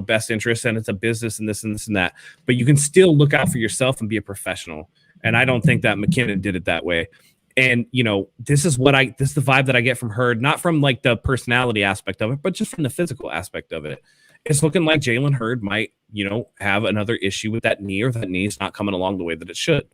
[SPEAKER 2] best interests, and it's a business and this and this and that. But you can still look out for yourself and be a professional. And I don't think that McKinnon did it that way. And, this is the vibe that I get from Hurd, not from like the personality aspect of it, but just from the physical aspect of it. It's looking like Jalen Hurd might, have another issue with that knee, or that knee's not coming along the way that it should.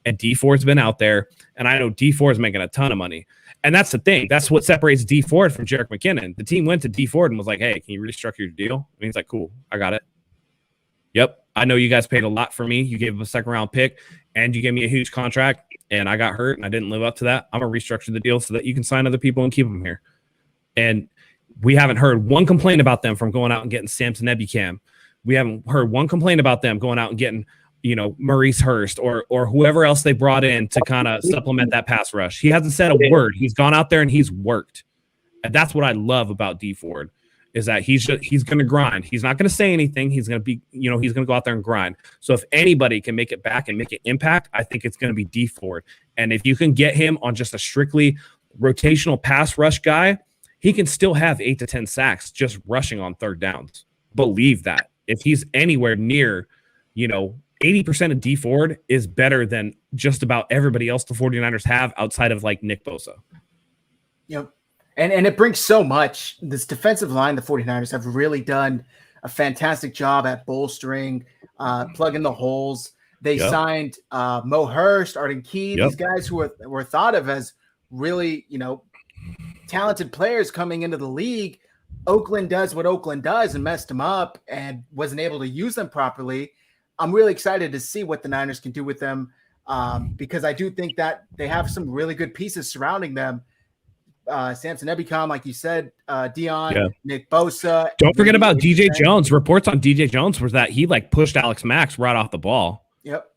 [SPEAKER 2] And D Ford's been out there, and I know D Ford's making a ton of money. And that's the thing. That's what separates D Ford from Jerick McKinnon. The team went to D Ford and was like, hey, can you restructure your deal? And he's like, cool, I got it. Yep. I know you guys paid a lot for me. You gave him a 2nd round pick and you gave me a huge contract, and I got hurt and I didn't live up to that. I'm going to restructure the deal so that you can sign other people and keep them here. And we haven't heard one complaint about them from going out and getting Samson Ebukam. We haven't heard one complaint about them going out and getting, Maurice Hurst or whoever else they brought in to kind of supplement that pass rush. He hasn't said a word. He's gone out there and he's worked. And that's what I love about D Ford. Is that he's going to grind. He's not going to say anything. He's going to be, he's going to go out there and grind. So if anybody can make it back and make an impact, I think it's going to be D Ford. And if you can get him on just a strictly rotational pass rush guy, he can still have 8 to 10 sacks just rushing on 3rd downs. Believe that. If he's anywhere near, 80% of D Ford is better than just about everybody else the 49ers have outside of like Nick Bosa.
[SPEAKER 1] Yep. And it brings so much. This defensive line, the 49ers have really done a fantastic job at bolstering, plugging the holes. They signed Mo Hurst, Arden Key, these guys who were thought of as really, talented players coming into the league. Oakland does what Oakland does and messed them up and wasn't able to use them properly. I'm really excited to see what the Niners can do with them because I do think that they have some really good pieces surrounding them. Samson Ebicom, like you said, Dion, Nick Bosa.
[SPEAKER 2] Don't forget about DJ Jones. Reports on DJ Jones was that he pushed Alex Max right off the ball.
[SPEAKER 1] Yep.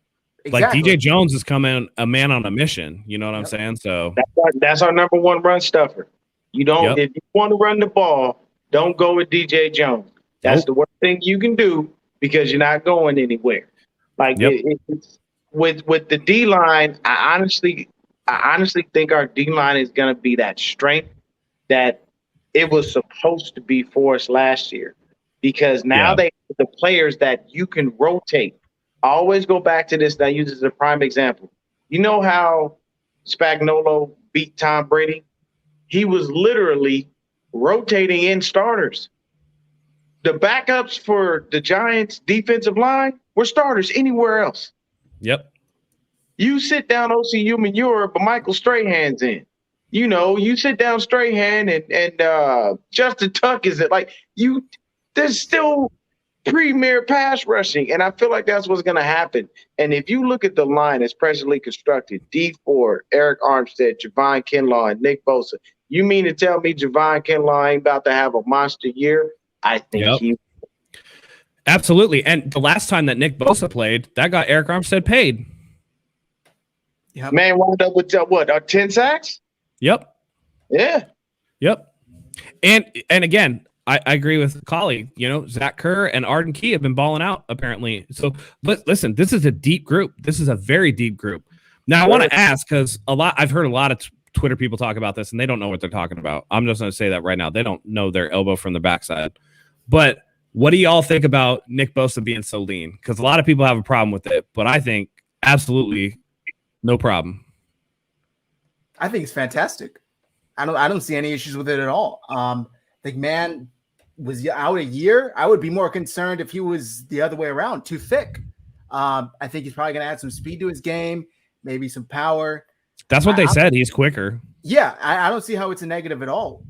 [SPEAKER 1] Exactly.
[SPEAKER 2] DJ Jones is coming a man on a mission. You know what I'm saying? So
[SPEAKER 3] that's our number one run stuffer. You don't if you want to run the ball, don't go with DJ Jones. That's the worst thing you can do because you're not going anywhere. It's, with the D line, I honestly think our D line is going to be that strength that it was supposed to be for us last year, because now they have the players that you can rotate. I always go back to this. That I use as a prime example. You know how Spagnuolo beat Tom Brady? He was literally rotating in starters. The backups for the Giants' defensive line were starters anywhere else.
[SPEAKER 2] Yep.
[SPEAKER 3] You sit down OCU Manure, but Michael Strahan's in. You sit down Strahan and Justin Tuck is it there's still premier pass rushing, and I feel like that's what's going to happen. And if you look at the line as presently constructed, D Ford, Eric Armstead, Javon Kinlaw, and Nick Bosa, you mean to tell me Javon Kinlaw ain't about to have a monster year? I think he
[SPEAKER 2] absolutely. And the last time that Nick Bosa played, that got Eric Armstead paid.
[SPEAKER 3] Yep. Man wound up with 10 sacks?
[SPEAKER 2] Yep.
[SPEAKER 3] Yeah.
[SPEAKER 2] Yep. And again, I agree with Collie. Zach Kerr and Arden Key have been balling out apparently. So listen, this is a deep group. This is a very deep group. Now I want to ask, because I've heard a lot of Twitter people talk about this and they don't know what they're talking about. I'm just going to say that right now. They don't know their elbow from the backside. But what do y'all think about Nick Bosa being so lean? Because a lot of people have a problem with it, but I think absolutely no problem.
[SPEAKER 1] I think it's fantastic. I don't see any issues with it at all. The man was out a year. I would be more concerned if he was the other way around, too thick. I think he's probably going to add some speed to his game, maybe some power.
[SPEAKER 2] That's what they said. He's quicker.
[SPEAKER 1] Yeah, I don't see how it's a negative at all.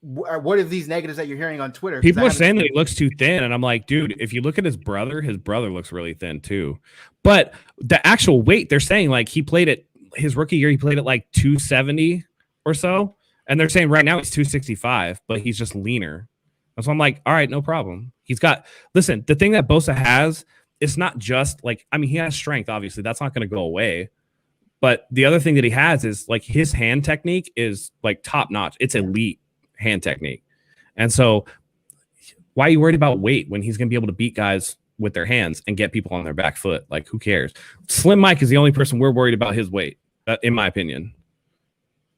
[SPEAKER 1] What are these negatives that you're hearing on Twitter?
[SPEAKER 2] People are saying that he looks too thin, and I'm like, dude, if you look at his brother looks really thin too. But the actual weight, they're saying he played it his rookie year, he played at 270 or so, and they're saying right now he's 265, but he's just leaner. And so I'm like, all right, no problem. Listen, the thing that Bosa has, it's not just he has strength, obviously. That's not going to go away. But the other thing that he has is his hand technique is top notch. It's elite hand technique. And so why are you worried about weight when he's going to be able to beat guys with their hands and get people on their back foot? Who cares? Slim Mike is the only person we're worried about his weight, in my opinion.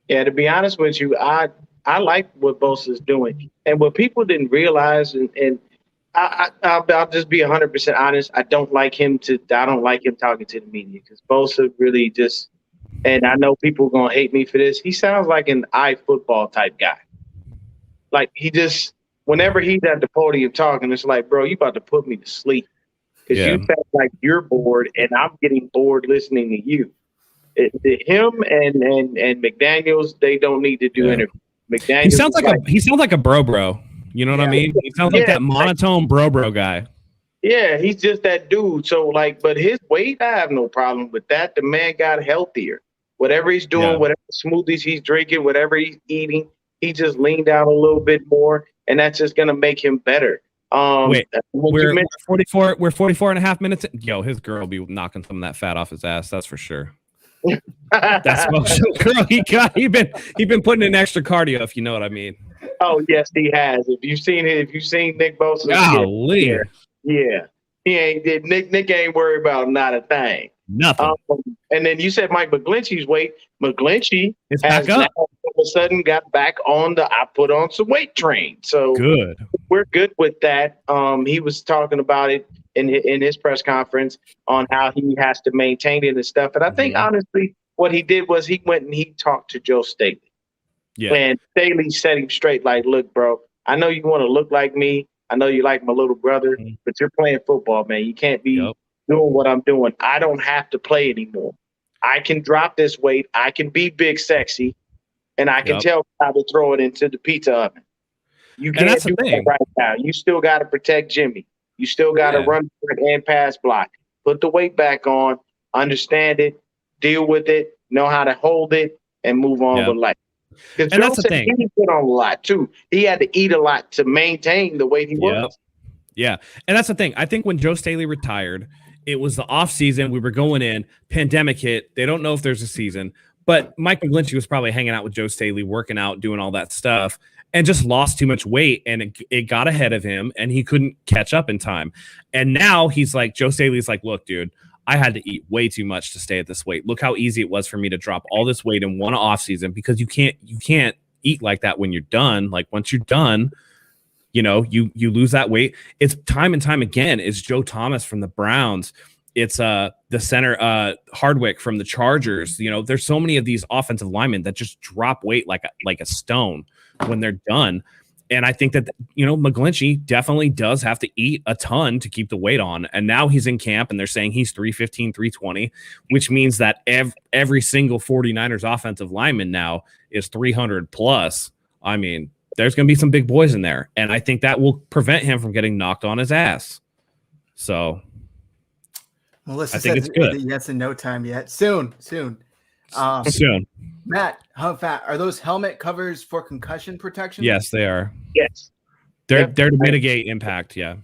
[SPEAKER 3] Yeah, to be honest with you, I like what Bosa's doing. And what people didn't realize, and I'll just be 100% honest, I don't like him talking to the media, because Bosa really just, and I know people are going to hate me for this, he sounds like an iFootball type guy. He just, whenever he's at the podium talking, it's bro, you about to put me to sleep. Because you sound like you're bored, and I'm getting bored listening to you. Him and McDaniels, they don't need to do interviews. McDaniels,
[SPEAKER 2] he sounds like a bro. You know what I mean? He sounds like that monotone bro guy.
[SPEAKER 3] Yeah, he's just that dude. So but his weight, I have no problem with that. The man got healthier. Whatever he's doing, whatever smoothies he's drinking, whatever he's eating, he just leaned out a little bit more, and that's just gonna make him better.
[SPEAKER 2] Wait, we're 44. We're 44 and a half minutes. Yo, his girl will be knocking some of that fat off his ass. That's for sure. That's girl. He been putting in extra cardio, if you know what I mean.
[SPEAKER 3] Oh yes, he has. If you've seen Nick Bosa, yeah, he ain't. Nick ain't worried about not a thing.
[SPEAKER 2] Nothing.
[SPEAKER 3] And then you said Mike McGlinchey's weight. McGlinchey
[SPEAKER 2] is back up.
[SPEAKER 3] All of a sudden got back on the I put on some weight train. So
[SPEAKER 2] good.
[SPEAKER 3] We're good with that. He was talking about it in his press conference on how he has to maintain it and stuff. And I think honestly, what he did was he went and he talked to Joe Staley. Yeah. And Staley set him straight, look, bro, I know you want to look like me. I know you like my little brother, but you're playing football, man. You can't be
[SPEAKER 4] doing what I'm doing. I don't have to play anymore. I can drop this weight. I can be big, sexy, and I can tell how to throw it into the pizza oven. You can't do that right now. You still got to protect Jimmy. You still got to run and pass block. Put the weight back on, understand it, deal with it, know how to hold it, and move on with life.
[SPEAKER 2] And that's the thing.
[SPEAKER 4] He put on a lot, too. He had to eat a lot to maintain the weight he was.
[SPEAKER 2] Yeah. And that's the thing. I think when Joe Staley retired, it was the off season. We were going in. Pandemic hit. They don't know if there's a season. But Mike McGlinchey was probably hanging out with Joe Staley, working out, doing all that stuff, and just lost too much weight. And it got ahead of him, and he couldn't catch up in time. And now he's like, Joe Staley's like, look, dude, I had to eat way too much to stay at this weight. Look how easy it was for me to drop all this weight in one off season, because you can't eat like that when you're done. Like once you're done, you know, you lose that weight. It's time and time again. It's Joe Thomas from the Browns. It's the center Hardwick from the Chargers. You know, there's so many of these offensive linemen that just drop weight like a stone when they're done. And I think that, you know, McGlinchey definitely does have to eat a ton to keep the weight on. And now he's in camp and they're saying he's 315, 320, which means that every single 49ers offensive lineman now is 300 plus. I mean, there's going to be some big boys in there. And I think that will prevent him from getting knocked on his ass. So
[SPEAKER 1] Melissa said yes in no time yet. Soon.
[SPEAKER 2] Soon.
[SPEAKER 1] Matt, how fat are those helmet covers for concussion protection?
[SPEAKER 2] Yes, they are.
[SPEAKER 4] Yes.
[SPEAKER 2] They're to mitigate impact. Yeah.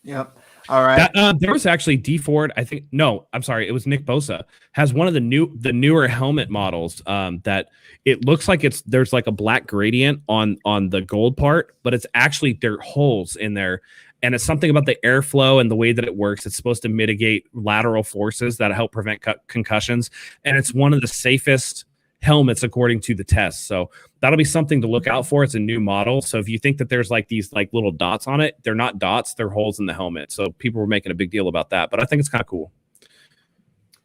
[SPEAKER 1] Yep. All right.
[SPEAKER 2] There was actually D Ford. I think it was Nick Bosa has one of the newer helmet models that it looks like there's like a black gradient on the gold part, but it's actually there are holes in there. And it's something about the airflow and the way that it works. It's supposed to mitigate lateral forces that help prevent concussions. And it's one of the safest helmets according to the test. So that'll be something to look out for. It's a new model. So if you think that there's like these like little dots on it, they're not dots, they're holes in the helmet. So people were making a big deal about that, but I think it's kind of cool.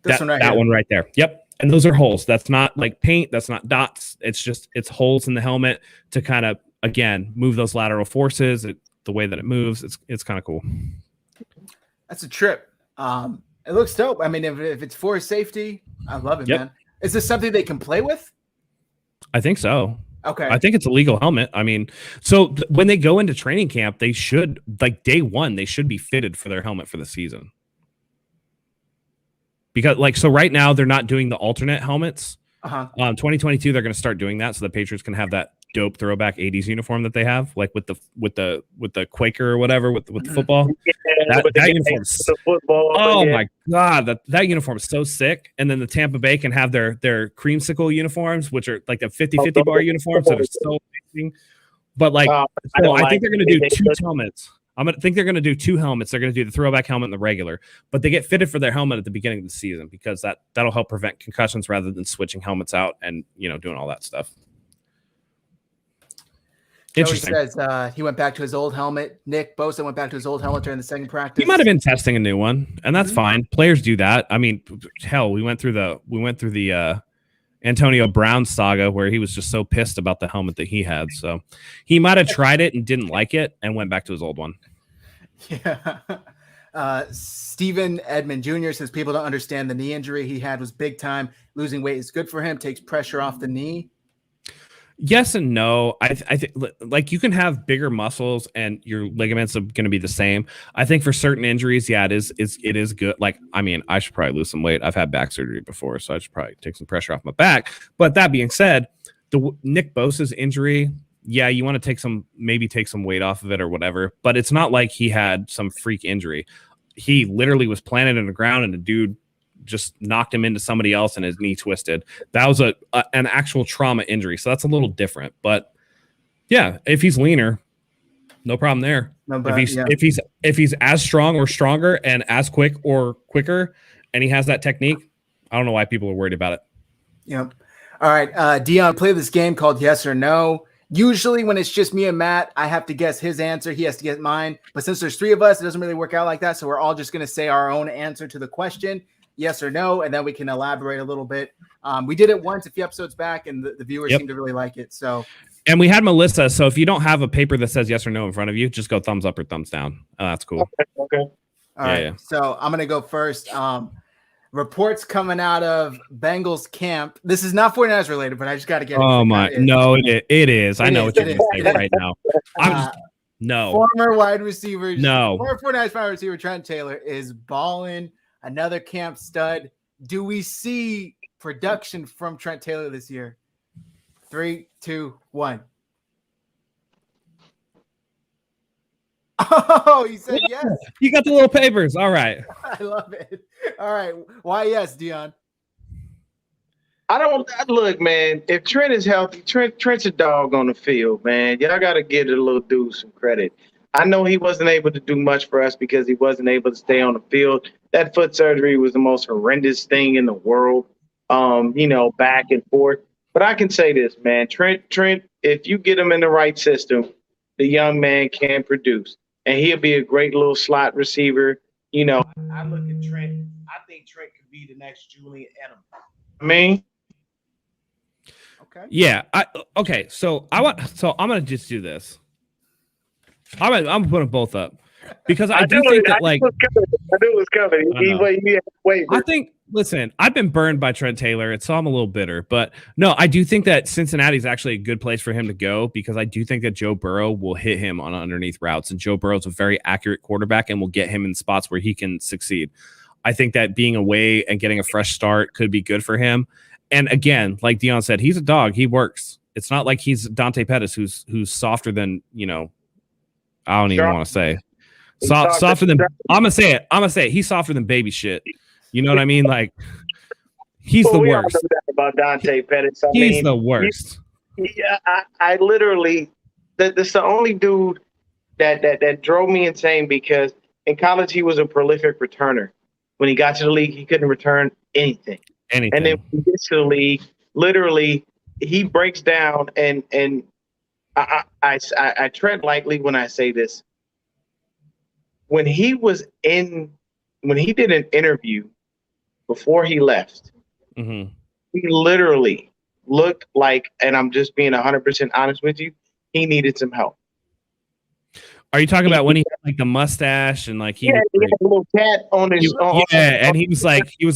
[SPEAKER 2] That one right there. Yep. And those are holes. That's not like paint. That's not dots. It's holes in the helmet to kind of, again, move those lateral forces. The way that it moves, it's kind of cool.
[SPEAKER 1] That's a trip. It looks dope. I mean, if it's for safety, I love it, man. Is this something they can play with?
[SPEAKER 2] I think so.
[SPEAKER 1] Okay.
[SPEAKER 2] I think it's a legal helmet. I mean, so when they go into training camp, they should, like day one, they should be fitted for their helmet for the season. Because so right now they're not doing the alternate helmets. 2022, they're going to start doing that. So the Patriots can have that dope throwback 80s uniform that they have, like with the Quaker or whatever with the football. That uniform. Oh my God, that uniform is so sick. And then the Tampa Bay can have their creamsicle uniforms, which are like the 50-50 bar uniforms that are so amazing. But I think they're going to do two helmets. I think they're going to do two helmets. They're going to do the throwback helmet and the regular, but they get fitted for their helmet at the beginning of the season because that'll help prevent concussions rather than switching helmets out and doing all that stuff. Interesting.
[SPEAKER 1] Joey says he went back to his old helmet. Nick Bosa went back to his old helmet during the second practice.
[SPEAKER 2] He might have been testing a new one, and that's fine. Players do that. I mean, hell, we went through the Antonio Brown saga where he was just so pissed about the helmet that he had. So he might have tried it and didn't like it and went back to his old one.
[SPEAKER 1] Yeah. Stephen Edmond Jr. says people don't understand the knee injury he had was big time. Losing weight is good for him. Takes pressure off the knee.
[SPEAKER 2] Yes and no. I think like you can have bigger muscles and your ligaments are going to be the same. I think for certain injuries, yeah, it is good. Like, I mean, I should probably lose some weight. I've had back surgery before, so I should probably take some pressure off my back. But that being said, the Nick Bosa's injury, yeah, you want to take some weight off of it or whatever. But it's not like he had some freak injury. He literally was planted in the ground and a dude just knocked him into somebody else and his knee twisted. That was an actual trauma injury. So that's a little different, but yeah, if he's leaner, no problem there.
[SPEAKER 1] No, but,
[SPEAKER 2] if he's as strong or stronger and as quick or quicker, and he has that technique, I don't know why people are worried about it.
[SPEAKER 1] Yep. All right. Dion, play this game called Yes or No. Usually when it's just me and Matt, I have to guess his answer. He has to guess mine. But since there's three of us, it doesn't really work out like that. So we're all just going to say our own answer to the question. Yes or no, and then we can elaborate a little bit. We did it once a few episodes back, and the viewers seem to really like it. So,
[SPEAKER 2] and we had Melissa. So if you don't have a paper that says yes or no in front of you, just go thumbs up or thumbs down. That's cool.
[SPEAKER 4] Okay.
[SPEAKER 1] All right.
[SPEAKER 2] Yeah.
[SPEAKER 1] So I'm going to go first. Reports coming out of Bengals camp. This is not 49ers related, but I just got to get it.
[SPEAKER 2] Oh my, no, it is. I know what you're going to say right now.
[SPEAKER 1] Former wide receiver,
[SPEAKER 2] former
[SPEAKER 1] 49ers wide receiver Trent Taylor is balling. Another camp stud. Do we see production from Trent Taylor this year? 3, 2, 1. Oh, you said yes.
[SPEAKER 2] You got the little papers. All right.
[SPEAKER 1] I love it. All right. Why yes, Dion?
[SPEAKER 4] I don't look, man. If Trent is healthy, Trent's a dog on the field, man. Y'all got to give it a little dude some credit. I know he wasn't able to do much for us because he wasn't able to stay on the field. That foot surgery was the most horrendous thing in the world, back and forth. But I can say this, man. Trent, if you get him in the right system, the young man can produce. And he'll be a great little slot receiver. I look at Trent. I think Trent could be the next Julian Edelman. I mean,
[SPEAKER 1] okay.
[SPEAKER 2] Yeah. Okay. So I'm gonna just do this. I'm putting both up because I do think that like
[SPEAKER 4] I knew it was coming.
[SPEAKER 2] I think. Listen, I've been burned by Trent Taylor, and so I'm a little bitter. But no, I do think that Cincinnati is actually a good place for him to go because I do think that Joe Burrow will hit him on underneath routes, and Joe Burrow's a very accurate quarterback and will get him in spots where he can succeed. I think that being away and getting a fresh start could be good for him. And again, like Dion said, he's a dog. He works. It's not like he's Dante Pettis, who's softer than I don't even want to say softer than. I'm gonna say it. He's softer than baby shit. You know what I mean? Like, he's the worst.
[SPEAKER 4] All know that about Dante Pettis.
[SPEAKER 2] He's the worst.
[SPEAKER 4] I literally, that's the only dude that drove me insane because in college he was a prolific returner. When he got to the league, he couldn't return anything. And then when he gets to the league, literally, he breaks down. And I tread lightly when I say this. When he did an interview before he left, he literally looked like, and I'm just being 100% honest with you, he needed some help.
[SPEAKER 2] Are you talking about when he had like the mustache and like
[SPEAKER 4] he had a little cat on his?
[SPEAKER 2] And he was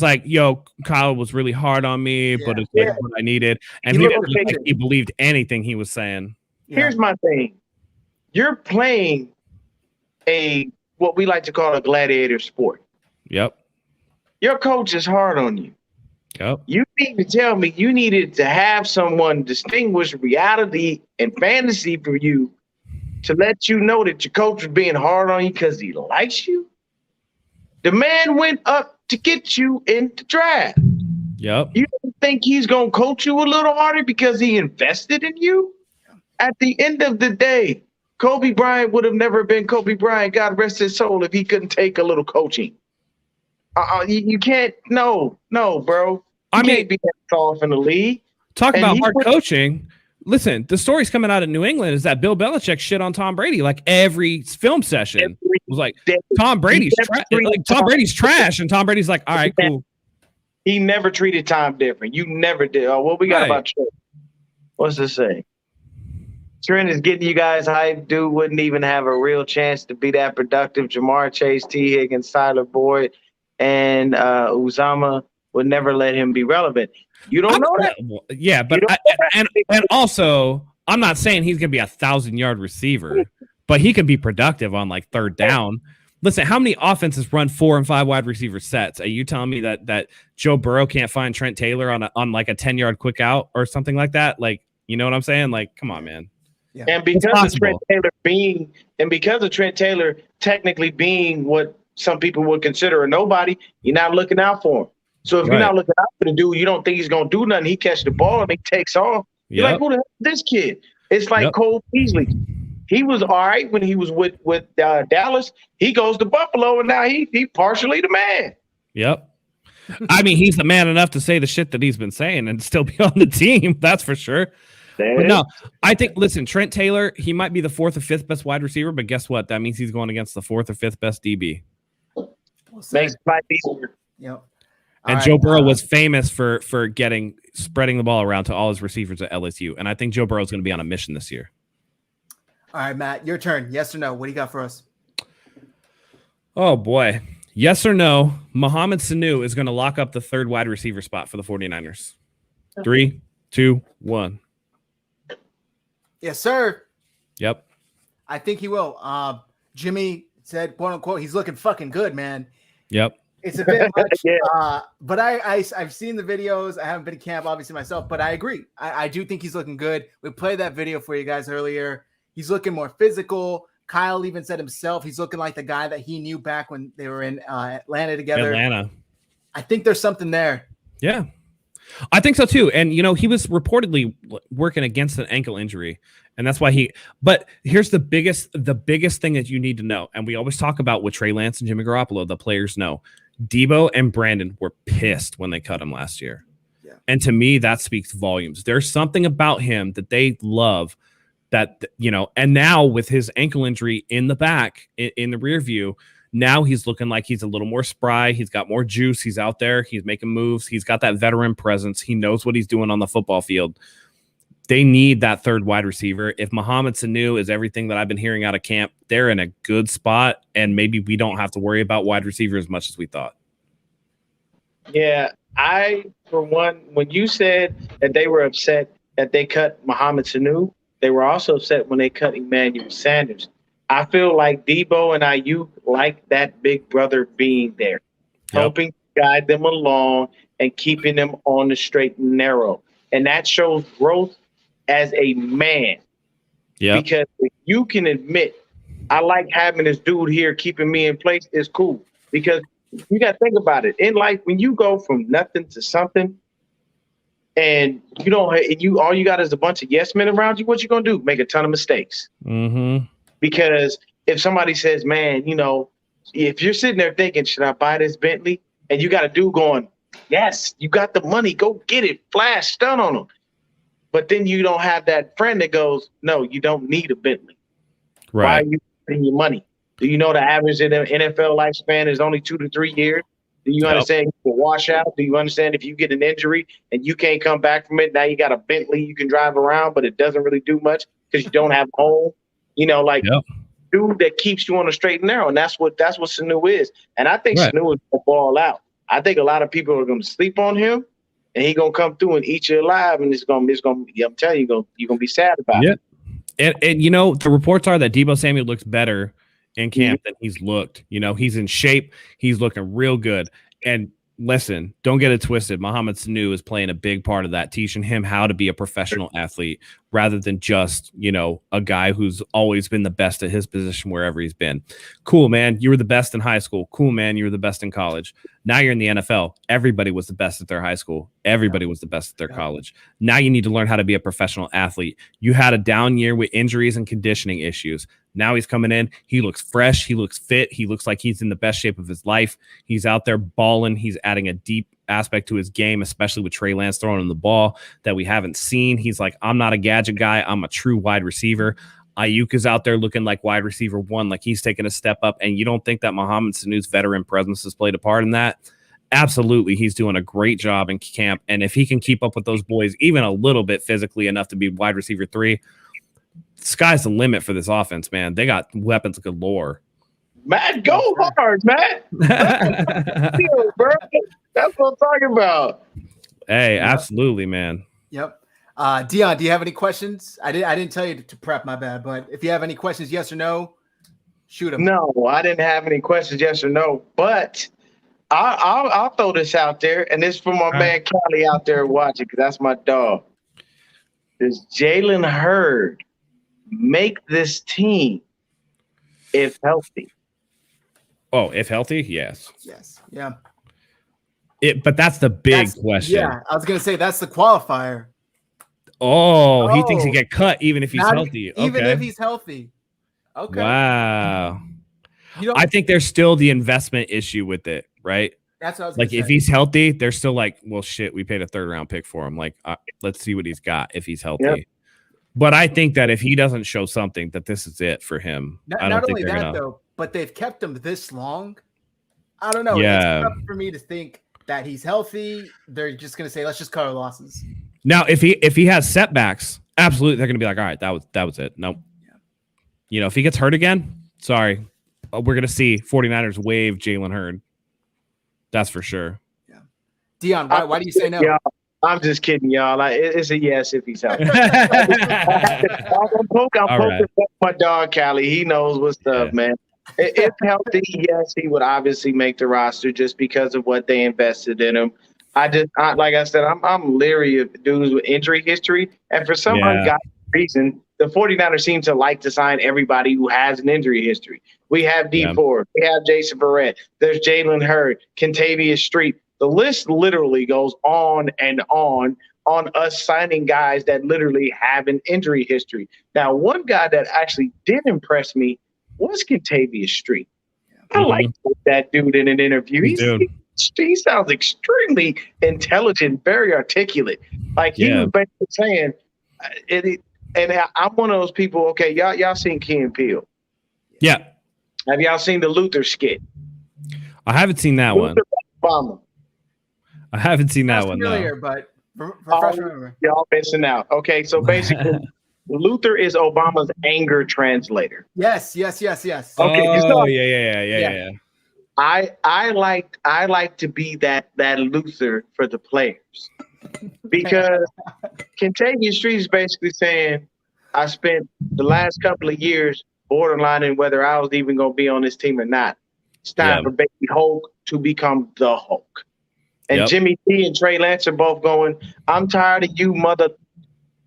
[SPEAKER 2] like, "Yo, Kyle was really hard on me, but it's like what I needed." And he didn't look like he believed anything he was saying.
[SPEAKER 4] Here's my thing: you're playing what we like to call a gladiator sport.
[SPEAKER 2] Yep.
[SPEAKER 4] Your coach is hard on you.
[SPEAKER 2] Yep.
[SPEAKER 4] You need to tell me you needed to have someone distinguish reality and fantasy for you to let you know that your coach was being hard on you because he likes you. The man went up to get you in the draft.
[SPEAKER 2] Yep.
[SPEAKER 4] You don't think he's going to coach you a little harder because he invested in you? At the end of the day, Kobe Bryant would have never been Kobe Bryant, God rest his soul, if he couldn't take a little coaching. You can't. No, bro. You can't be that soft in the league.
[SPEAKER 2] Talk about hard coaching. Listen, the stories coming out of New England is that Bill Belichick shit on Tom Brady like every film session. It was like Tom Brady's trash, and Tom Brady's like, all right, cool.
[SPEAKER 4] He never treated Tom different. You never did. Oh, what we got about Trent? What's this say? Trent is getting you guys hyped. Dude wouldn't even have a real chance to be that productive. Jamar Chase, T. Higgins, Tyler Boyd, and Uzama would never let him be relevant. You don't know that.
[SPEAKER 2] Yeah, but and also, I'm not saying he's going to be 1,000-yard receiver, but he can be productive on like third down. Listen, how many offenses run 4 and 5 wide receiver sets? Are you telling me that Joe Burrow can't find Trent Taylor on like a 10-yard quick out or something like that? Like, you know what I'm saying? Like, come on, man.
[SPEAKER 4] Yeah. And because of Trent Taylor technically being what some people would consider a nobody, you're not looking out for him. So if you're not looking out for the dude, you don't think he's going to do nothing. He catches the ball and he takes off. You're like, who the hell is this kid? It's like Cole Beasley. He was all right when he was with Dallas. He goes to Buffalo, and now he partially the man.
[SPEAKER 2] Yep. I mean, he's the man enough to say the shit that he's been saying and still be on the team. That's for sure. But no, I think, listen, Trent Taylor, he might be the 4th or 5th best wide receiver, but guess what? That means he's going against the 4th or 5th best DB.
[SPEAKER 4] Makes life easier.
[SPEAKER 1] Yep.
[SPEAKER 2] And Joe Burrow was famous for spreading the ball around to all his receivers at LSU. And I think Joe Burrow is going to be on a mission this year.
[SPEAKER 1] All right, Matt, your turn. Yes or no? What do you got for us?
[SPEAKER 2] Oh, boy. Yes or no, Mohamed Sanu is going to lock up the third wide receiver spot for the 49ers. 3, 2, 1.
[SPEAKER 1] Yes, sir.
[SPEAKER 2] Yep.
[SPEAKER 1] I think he will. Jimmy said, quote unquote, he's looking fucking good, man.
[SPEAKER 2] Yep.
[SPEAKER 1] It's a bit much,
[SPEAKER 4] Yeah.
[SPEAKER 1] but I've seen the videos. I haven't been to camp, obviously, myself, but I agree. I do think he's looking good. We played that video for you guys earlier. He's looking more physical. Kyle even said himself he's looking like the guy that he knew back when they were in Atlanta together. I think there's something there.
[SPEAKER 2] Yeah. I think so too. And he was reportedly working against an ankle injury, and that's why but here's the biggest thing that you need to know. And we always talk about with Trey Lance and Jimmy Garoppolo, the players know. Debo and Brandon were pissed when they cut him last year. Yeah. And to me, that speaks volumes. There's something about him that they love that, and now with his ankle injury in the back, in the rear view, now he's looking like he's a little more spry. He's got more juice. He's out there. He's making moves. He's got that veteran presence. He knows what he's doing on the football field. They need that third wide receiver. If Mohamed Sanu is everything that I've been hearing out of camp, they're in a good spot, and maybe we don't have to worry about wide receiver as much as we thought.
[SPEAKER 4] Yeah, for one, when you said that they were upset that they cut Mohamed Sanu, they were also upset when they cut Emmanuel Sanders. I feel like Debo and Ayuk like that big brother being there, helping guide them along and keeping them on the straight and narrow. And that shows growth as a man. Yeah. Because if you can admit, I like having this dude here keeping me in place, is cool. Because you got to think about it. In life, when you go from nothing to something, and all you got is a bunch of yes men around you, what you gonna do? Make a ton of mistakes.
[SPEAKER 2] Mm-hmm.
[SPEAKER 4] Because if somebody says, man, if you're sitting there thinking, should I buy this Bentley? And you got a dude going, yes, you got the money, go get it, flash, stun on them. But then you don't have that friend that goes, no, you don't need a Bentley. Right. Why are you spending your money? Do you know the average in the NFL lifespan is only 2 to 3 years? Do you understand the washout? Do you understand if you get an injury and you can't come back from it, now you got a Bentley you can drive around, but it doesn't really do much because you don't have a home? Dude that keeps you on the straight and narrow, and that's what Sanu is. And I think Sanu is going to ball out. I think a lot of people are going to sleep on him, and he's going to come through and eat you alive, and I'm telling you, you're going to be sad about it.
[SPEAKER 2] And the reports are that Deebo Samuel looks better in camp than he's looked. He's in shape. He's looking real good. And listen, don't get it twisted. Mohamed Sanu is playing a big part of that, teaching him how to be a professional athlete rather than just, a guy who's always been the best at his position wherever he's been. Cool, man. You were the best in high school. Cool, man. You were the best in college. Now you're in the NFL. Everybody was the best at their high school. Everybody was the best at their college. Now you need to learn how to be a professional athlete. You had a down year with injuries and conditioning issues. Now he's coming in. He looks fresh. He looks fit. He looks like he's in the best shape of his life. He's out there balling. He's adding a deep aspect to his game, especially with Trey Lance throwing him the ball that we haven't seen. He's like, I'm not a gadget guy. I'm a true wide receiver. Ayuk is out there looking like wide receiver one, like he's taking a step up. And you don't think that Mohamed Sanu's veteran presence has played a part in that? Absolutely. He's doing a great job in camp. And if he can keep up with those boys, even a little bit physically enough to be wide receiver 3, sky's the limit for this offense, man. They got weapons galore.
[SPEAKER 4] Matt, go hard, Matt. Bro. That's what I'm talking about.
[SPEAKER 2] Hey, absolutely, man.
[SPEAKER 1] Yep. Dion, do you have any questions? I didn't tell you to prep, my bad. But if you have any questions, yes or no, shoot them.
[SPEAKER 4] No, I didn't have any questions, yes or no. But I'll throw this out there, and this is for my man Callie out there watching, because that's my dog. Does Jalen Hurd make this team if healthy?
[SPEAKER 2] Oh, if healthy, yes.
[SPEAKER 1] Yes. Yeah.
[SPEAKER 2] But that's the big question.
[SPEAKER 1] Yeah, I was gonna say that's the qualifier.
[SPEAKER 2] Oh, he thinks he get cut even if he's healthy.
[SPEAKER 1] Even if he's healthy. Okay.
[SPEAKER 2] Wow. I think there's still the investment issue with it, right?
[SPEAKER 1] That's what I was
[SPEAKER 2] like. If he's healthy, they're still like, well, shit, we paid a 3rd round pick for him. Like, let's see what he's got if he's healthy. Yep. But I think that if he doesn't show something, that this is it for him.
[SPEAKER 1] Not only that, though, but they've kept him this long. I don't know.
[SPEAKER 2] Yeah.
[SPEAKER 1] It's tough for me to think that he's healthy. They're just going to say, let's just cut our losses.
[SPEAKER 2] Now, if he has setbacks, absolutely, they're going to be like, all right, that was it. Nope. Yeah. If he gets hurt again, sorry. we're going to see 49ers waive Jalen Hurd. That's for sure.
[SPEAKER 1] Yeah. Dion, why do you say no?
[SPEAKER 4] Yeah, I'm just kidding, y'all. It's a yes if he's healthy. I'm poking my dog, Callie. He knows what's up, man. If healthy, yes, he would obviously make the roster just because of what they invested in him. Like I said, I'm leery of dudes with injury history. And for some ungodly reason, the 49ers seem to like to sign everybody who has an injury history. We have D Ford. We have Jason Verrett. There's Jalen Hurd, Kentavious Street. The list literally goes on and on us signing guys that literally have an injury history. Now, one guy that actually did impress me was Kentavious Street. I like that dude in an interview. He sounds extremely intelligent, very articulate. Like he was basically saying, and I'm one of those people. Okay, y'all seen Key and Peele?
[SPEAKER 2] Yeah.
[SPEAKER 4] Have y'all seen the Luther skit?
[SPEAKER 2] I haven't seen that one.
[SPEAKER 4] Obama.
[SPEAKER 2] I haven't seen that one.
[SPEAKER 1] Familiar, but refresh my memory.
[SPEAKER 4] Y'all missing out. Okay, so basically, Luther is Obama's anger translator.
[SPEAKER 1] Yes.
[SPEAKER 4] Okay,
[SPEAKER 2] yeah.
[SPEAKER 4] I like to be that Luther for the players, because Kentavious Street is basically saying, I spent the last couple of years borderlining whether I was even going to be on this team or not. It's time for Baby Hulk to become the Hulk. And Jimmy T and Trey Lance are both going, I'm tired of you mother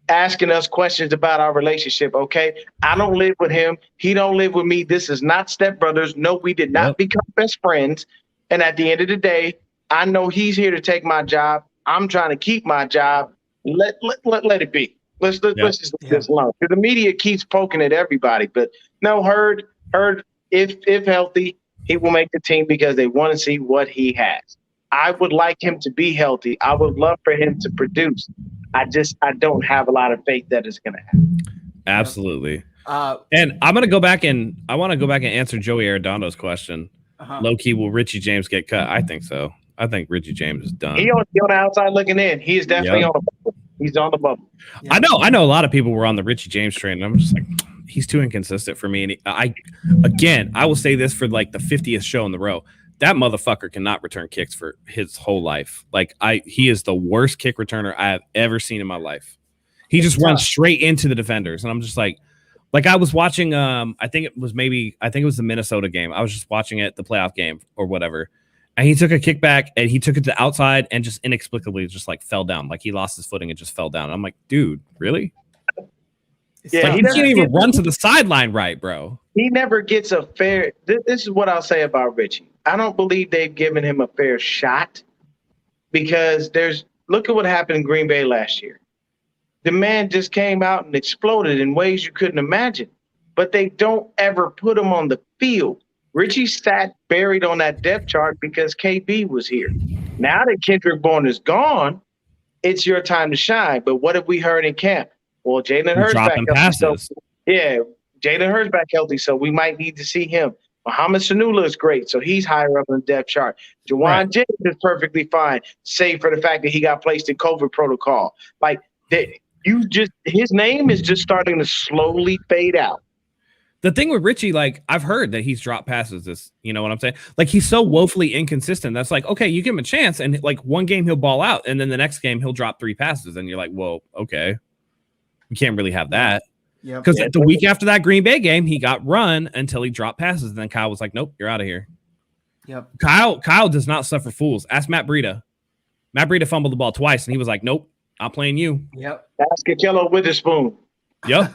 [SPEAKER 4] asking us questions about our relationship, okay? I don't live with him. He don't live with me. This is not stepbrothers. No, we did not become best friends. And at the end of the day, I know he's here to take my job. I'm trying to keep my job. Let it be. Let's just leave this alone. Because the media keeps poking at everybody. But no, Hurd, if healthy, he will make the team because they want to see what he has. I would like him to be healthy. I would love for him to produce. I don't have a lot of faith that it's going to happen.
[SPEAKER 2] Absolutely. And I want to go back and answer Joey Arredondo's question. Low key, will Richie James get cut? I think so. I think Richie James is done.
[SPEAKER 4] He on the outside looking in. He is definitely on the bubble. He's on the bubble.
[SPEAKER 2] Yeah. I know a lot of people were on the Richie James train, and I'm just like, he's too inconsistent for me. And I will say this for like the 50th show in the row. That motherfucker cannot return kicks for his whole life. He is the worst kick returner I have ever seen in my life. He just runs straight into the defenders. And I'm just like I was watching, I think it was the Minnesota game. I was just watching it, the playoff game or whatever. And he took a kickback and he took it to the outside and just inexplicably just like fell down. Like he lost his footing and just fell down. I'm like, dude, really?
[SPEAKER 4] Yeah,
[SPEAKER 2] he can't even run to the sideline right, bro.
[SPEAKER 4] He never gets a fair. This is what I'll say about Richie. I don't believe they've given him a fair shot, because look at what happened in Green Bay last year. The man just came out and exploded in ways you couldn't imagine, but they don't ever put him on the field. Richie sat buried on that depth chart because KB was here. Now that Kendrick Bourne is gone, it's your time to shine. But what have we heard in camp? Well, Jalen Hurts back healthy. So, Jalen Hurts back healthy, so we might need to see him. Muhammad Sanula is great, so he's higher up on the depth chart. Jawan Jennings is perfectly fine, save for the fact that he got placed in COVID protocol. His name is just starting to slowly fade out.
[SPEAKER 2] The thing with Richie, I've heard that he's dropped passes you know what I'm saying? He's so woefully inconsistent. That's okay, you give him a chance, and one game he'll ball out, and then the next game he'll drop 3 passes, and you're like, well, okay. We can't really have that. Because the week after that Green Bay game, he got run until he dropped passes, and then Kyle was like, nope, you're out of here.
[SPEAKER 1] Yep.
[SPEAKER 2] Kyle does not suffer fools. Ask Matt Breida. Matt Breida fumbled the ball twice, and he was like, nope, I'm playing you.
[SPEAKER 1] Yep.
[SPEAKER 4] Ask Akello Witherspoon.
[SPEAKER 2] Yep.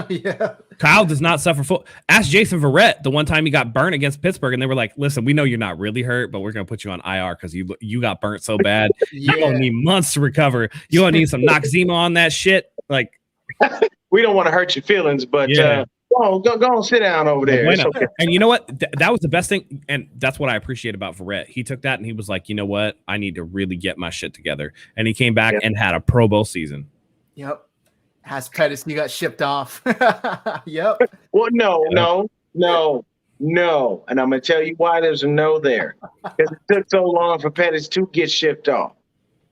[SPEAKER 1] Yeah.
[SPEAKER 2] Kyle does not suffer fools. Ask Jason Verrett the one time he got burnt against Pittsburgh, and they were like, listen, we know you're not really hurt, but we're going to put you on IR because you got burnt so bad. You're going to need months to recover. You're going to need some Noxzema on that shit.
[SPEAKER 4] We don't want to hurt your feelings, but go on, sit down over there. It's okay.
[SPEAKER 2] And you know what? That was the best thing, and that's what I appreciate about Verrett. He took that and he was like, you know what? I need to really get my shit together. And he came back and had a Pro Bowl season.
[SPEAKER 1] Yep. Has Pettis, you got shipped off. Yep.
[SPEAKER 4] Well, no. And I'm going to tell you why there's a no there. Because it took so long for Pettis to get shipped off.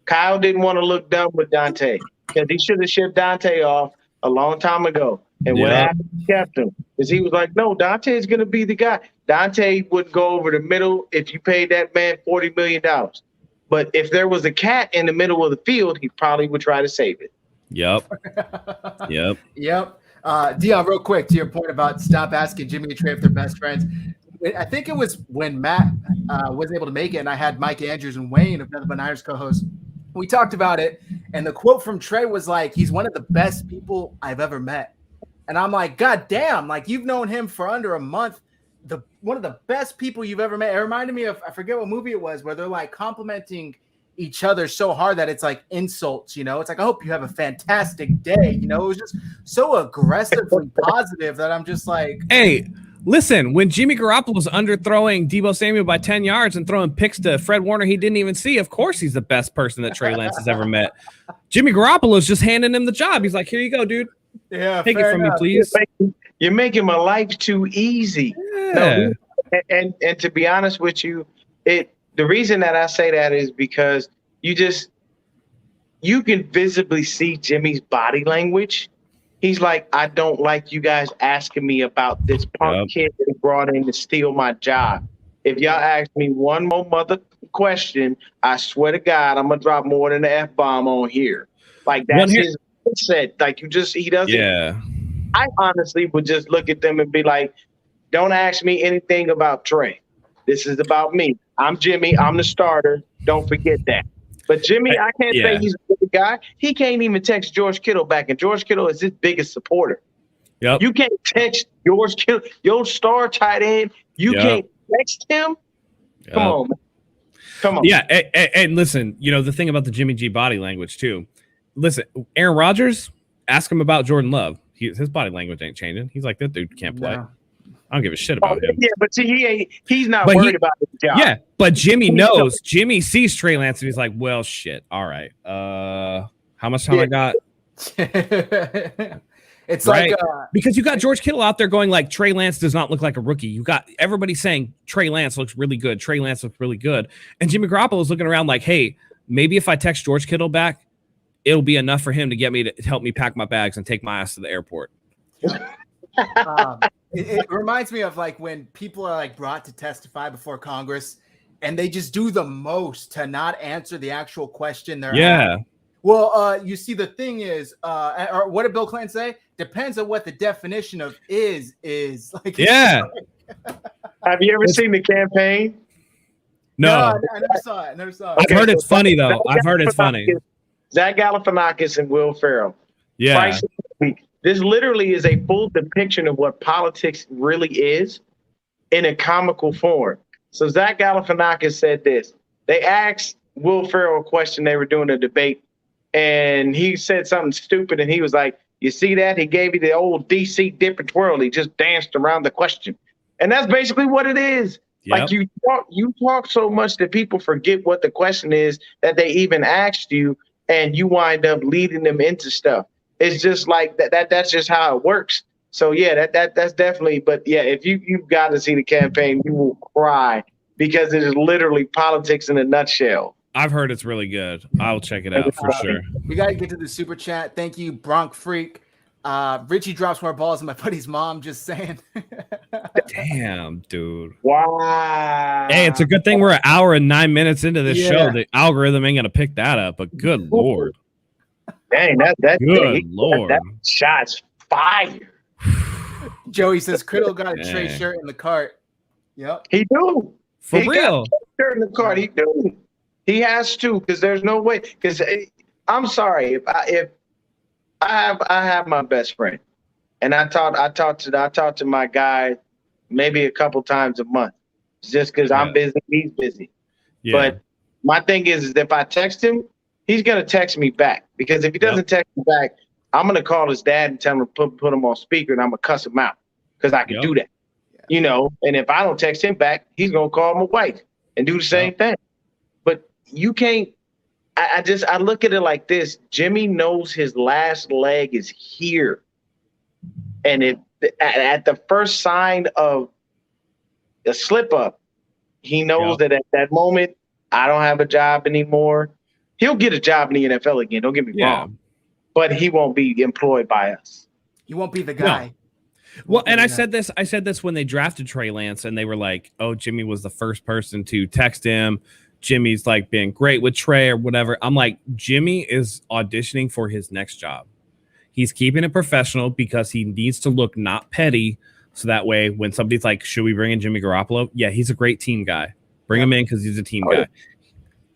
[SPEAKER 4] Kyle didn't want to look dumb with Dante, because he should have shipped Dante off a long time ago. And what happened, he kept him, because he was like, no, Dante is going to be the guy. Dante wouldn't go over the middle if you paid that man $40 million. But if there was a cat in the middle of the field, he probably would try to save it.
[SPEAKER 2] Yep.
[SPEAKER 1] Dion, real quick to your point about stop asking Jimmy and Trey if they're best friends. I think it was when Matt was able to make it, and I had Mike Andrews and Wayne, another Niners co-host. We talked about it, and the quote from Trey was like, "He's one of the best people I've ever met." And I'm like, God damn, like you've known him for under a month. One of the best people you've ever met. It reminded me of, I forget what movie it was, where they're like complimenting each other so hard that it's like insults, you know? It's like, I hope you have a fantastic day. You know, it was just so aggressively positive that I'm just like,
[SPEAKER 2] hey, listen, when Jimmy Garoppolo's underthrowing Deebo Samuel by 10 yards and throwing picks to Fred Warner he didn't even see, of course he's the best person that Trey Lance has ever met. Jimmy Garoppolo's just handing him the job. He's like, here you go, dude.
[SPEAKER 1] Yeah,
[SPEAKER 2] take it from me, please.
[SPEAKER 4] You're making my life too easy.
[SPEAKER 2] Yeah.
[SPEAKER 4] No, and to be honest with you, the reason that I say that is because you can visibly see Jimmy's body language. He's like, I don't like you guys asking me about this punk kid that he brought in to steal my job. If y'all ask me one more mother question, I swear to God, I'm gonna drop more than an F-bomb on here. Like that's his mindset. Like he doesn't.
[SPEAKER 2] Yeah.
[SPEAKER 4] I honestly would just look at them and be like, don't ask me anything about Trey. This is about me. I'm Jimmy. I'm the starter. Don't forget that. But Jimmy, I can't say he's a good guy. He can't even text George Kittle back, and George Kittle is his biggest supporter.
[SPEAKER 2] Yep.
[SPEAKER 4] You can't text George Kittle, your star tight end. You can't text him.
[SPEAKER 2] Yep.
[SPEAKER 4] Come on, man. Come on.
[SPEAKER 2] Yeah, and listen, you know, the thing about the Jimmy G body language too. Listen, Aaron Rodgers, ask him about Jordan Love. His body language ain't changing. He's like, that dude can't play. No. I don't give a shit about him.
[SPEAKER 4] Yeah, but see, he's not worried about his job.
[SPEAKER 2] Yeah, but Jimmy knows. Jimmy sees Trey Lance and he's like, well, shit. All right. How much time I got?
[SPEAKER 1] It's right? Like
[SPEAKER 2] because you got George Kittle out there going like Trey Lance does not look like a rookie. You got everybody saying Trey Lance looks really good. Trey Lance looks really good. And Jimmy Garoppolo is looking around like, hey, maybe if I text George Kittle back, it'll be enough for him to get me to help me pack my bags and take my ass to the airport.
[SPEAKER 1] It reminds me of like when people are like brought to testify before Congress and they just do the most to not answer the actual question they're asking. Well, you see, the thing is, or what did Bill Clinton say? Depends on what the definition of is like.
[SPEAKER 2] Yeah.
[SPEAKER 4] Have you ever seen the campaign?
[SPEAKER 1] No, I never saw it.
[SPEAKER 2] I've heard it's funny though. I've heard it's funny.
[SPEAKER 4] Zach Galifianakis and Will Ferrell.
[SPEAKER 2] Yeah.
[SPEAKER 4] This literally is a full depiction of what politics really is in a comical form. So Zach Galifianakis said this. They asked Will Ferrell a question. They were doing a debate, and he said something stupid, and he was like, you see that? He gave you the old DC dip and twirl. He just danced around the question. And that's basically what it is. Yep. Like you talk so much that people forget what the question is that they even asked you, and you wind up leading them into stuff. It's just like that's just how it works. So yeah, that's definitely. But yeah, if you've got to see the campaign, you will cry because it is literally politics in a nutshell.
[SPEAKER 2] I've heard it's really good. I'll check it out for sure.
[SPEAKER 1] We got to get to the super chat. Thank you, Bronc Freak. Richie drops more balls than my buddy's mom. Just saying.
[SPEAKER 2] Damn, dude.
[SPEAKER 4] Wow.
[SPEAKER 2] Hey, it's a good thing we're an hour and 9 minutes into this show. The algorithm ain't gonna pick that up. But good lord.
[SPEAKER 4] Dang,
[SPEAKER 2] good lord.
[SPEAKER 4] That shot's fire.
[SPEAKER 1] Joey says Criddle got a Trey shirt in the cart. Yep.
[SPEAKER 4] He do.
[SPEAKER 2] For real.
[SPEAKER 4] Got a shirt in the cart. He do. He has to, because there's no way. Because I'm sorry, if I have my best friend, and I talk to my guy maybe a couple times a month, just because I'm busy, he's busy. Yeah. But my thing is if I text him, he's gonna text me back, because if he doesn't text me back, I'm gonna call his dad and tell him to put him on speaker, and I'm gonna cuss him out because I can do that, you know. And if I don't text him back, he's gonna call my wife and do the same thing. But you can't. I look at it like this. Jimmy knows his last leg is here. And at the first sign of a slip up, he knows that at that moment, I don't have a job anymore. He'll get a job in the NFL again. Don't get me wrong. But he won't be employed by us.
[SPEAKER 1] He won't be the guy.
[SPEAKER 2] Well, and I said this when they drafted Trey Lance, and they were like, "Oh, Jimmy was the first person to text him. Jimmy's like being great with Trey or whatever." I'm like, Jimmy is auditioning for his next job. He's keeping it professional because he needs to look not petty. So that way, when somebody's like, "Should we bring in Jimmy Garoppolo?" Yeah, he's a great team guy. Bring him in because he's a team guy.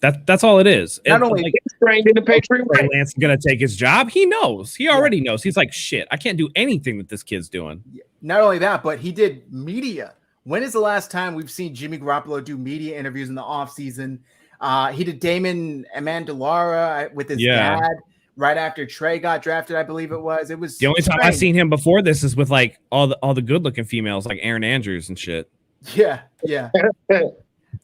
[SPEAKER 2] That's all it is.
[SPEAKER 1] Not only
[SPEAKER 2] like,
[SPEAKER 4] trained in the Patriot way.
[SPEAKER 2] Lance is gonna take his job. He knows. He already knows. He's like, shit, I can't do anything that this kid's doing.
[SPEAKER 1] Not only that, but he did media. When is the last time we've seen Jimmy Garoppolo do media interviews in the offseason? He did Damon Amendola with his dad right after Trey got drafted, I believe it was. It was
[SPEAKER 2] the only time I've seen him before this is with like all the good looking females like Aaron Andrews and shit.
[SPEAKER 1] Yeah.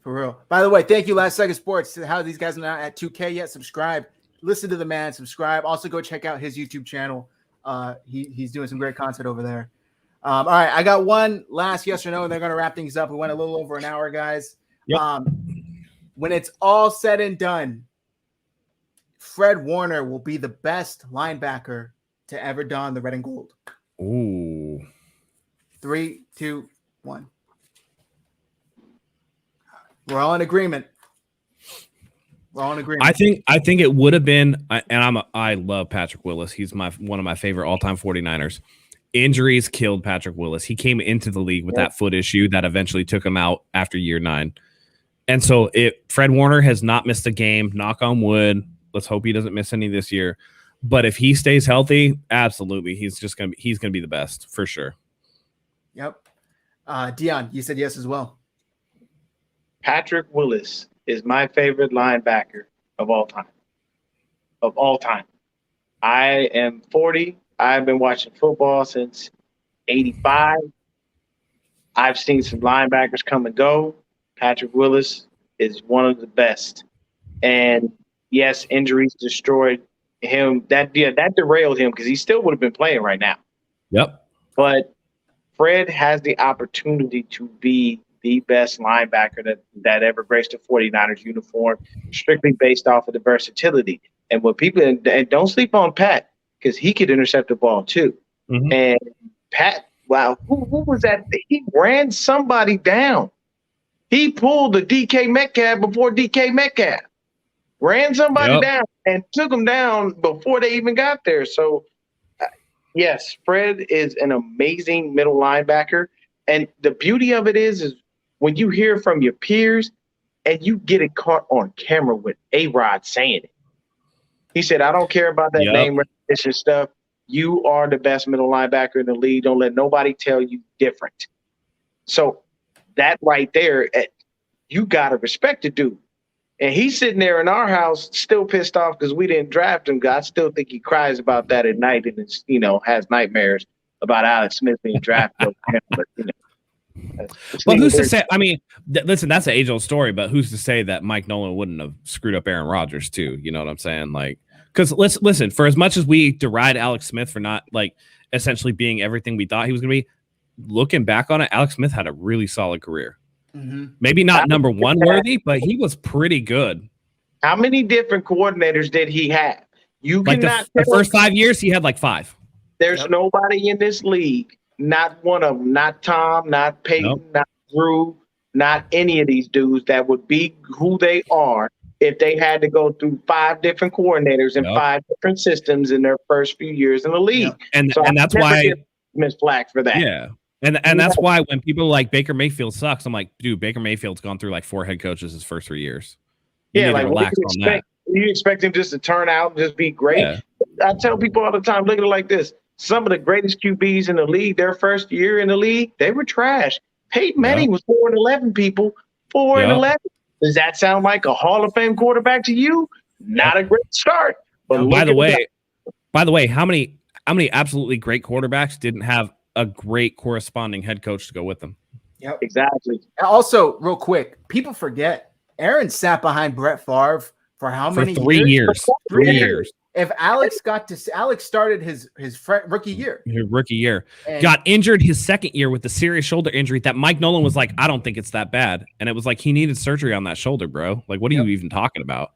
[SPEAKER 1] For real. By the way, thank you, Last Second Sports. How these guys are not at 2K yet. Subscribe. Listen to the man. Subscribe. Also, go check out his YouTube channel. He's doing some great content over there. All right, I got one last yes or no, and they're going to wrap things up. We went a little over an hour, guys. Yep. When it's all said and done, Fred Warner will be the best linebacker to ever don the red and gold.
[SPEAKER 2] Ooh.
[SPEAKER 1] 3, 2, 1. We're all in agreement. I think it would have been, and I love Patrick Willis. He's one of my favorite all-time 49ers. Injuries killed Patrick Willis. He came into the league with that foot issue that eventually took him out after year 9. And so Fred Warner has not missed a game, knock on wood. Let's hope he doesn't miss any this year. But if he stays healthy, absolutely, he's gonna be the best for sure. Yep. Dion, you said yes as well.
[SPEAKER 4] Patrick Willis is my favorite linebacker of all time. I am 40. I've been watching football since 85. I've seen some linebackers come and go. Patrick Willis is one of the best. And yes, injuries destroyed him. That derailed him because he still would have been playing right now.
[SPEAKER 2] Yep.
[SPEAKER 4] But Fred has the opportunity to be the best linebacker that ever graced a 49ers uniform, strictly based off of the versatility. And what people and don't sleep on Pat, because he could intercept the ball too. Mm-hmm. And Pat, wow, who was that? He ran somebody down. He pulled the DK Metcalf before DK Metcalf. Ran somebody down and took him down before they even got there. So, yes, Fred is an amazing middle linebacker. And the beauty of it is when you hear from your peers and you get it caught on camera with A-Rod saying it. He said, I don't care about that name recognition stuff. You are the best middle linebacker in the league. Don't let nobody tell you different. So that right there, you got to respect the dude. And he's sitting there in our house still pissed off because we didn't draft him. I still think he cries about that at night and has nightmares about Alex Smith being drafted.
[SPEAKER 2] But who's to say? I mean, listen, that's an age-old story. But who's to say that Mike Nolan wouldn't have screwed up Aaron Rodgers too? You know what I'm saying? Like, because listen, for as much as we deride Alex Smith for not like essentially being everything we thought he was going to be, looking back on it, Alex Smith had a really solid career. Mm-hmm. Maybe not number one worthy, but he was pretty good.
[SPEAKER 4] How many different coordinators did he have? You
[SPEAKER 2] like
[SPEAKER 4] cannot.
[SPEAKER 2] The first 5 years, he had like 5.
[SPEAKER 4] There's nobody in this league, not one of them, not Tom, not Peyton, not Drew, not any of these dudes that would be who they are if they had to go through 5 different coordinators and 5 different systems in their first few years in the league.
[SPEAKER 2] And that's why
[SPEAKER 4] Miss Flack for that.
[SPEAKER 2] Yeah. And that's why when people like Baker Mayfield sucks, I'm like, dude, Baker Mayfield's gone through like 4 head coaches his first 3 years. You
[SPEAKER 4] like
[SPEAKER 2] relax on that.
[SPEAKER 4] You expect him just to turn out and just be great? Yeah. I tell people all the time, look at it like this. Some of the greatest QBs in the league, their first year in the league, they were trash. Peyton Manning was 4-11 people, 4-11. Does that sound like a Hall of Fame quarterback to you? Not a great start. But
[SPEAKER 2] by the way, how many absolutely great quarterbacks didn't have a great corresponding head coach to go with them?
[SPEAKER 1] Yep,
[SPEAKER 4] exactly.
[SPEAKER 1] Also, real quick, people forget Aaron sat behind Brett Favre for how many
[SPEAKER 2] 3 years?
[SPEAKER 1] 3 years. If Alex started his rookie year.
[SPEAKER 2] His rookie year. And got injured his second year with a serious shoulder injury that Mike Nolan was like, I don't think it's that bad. And it was like he needed surgery on that shoulder, bro. Like, what are you even talking about?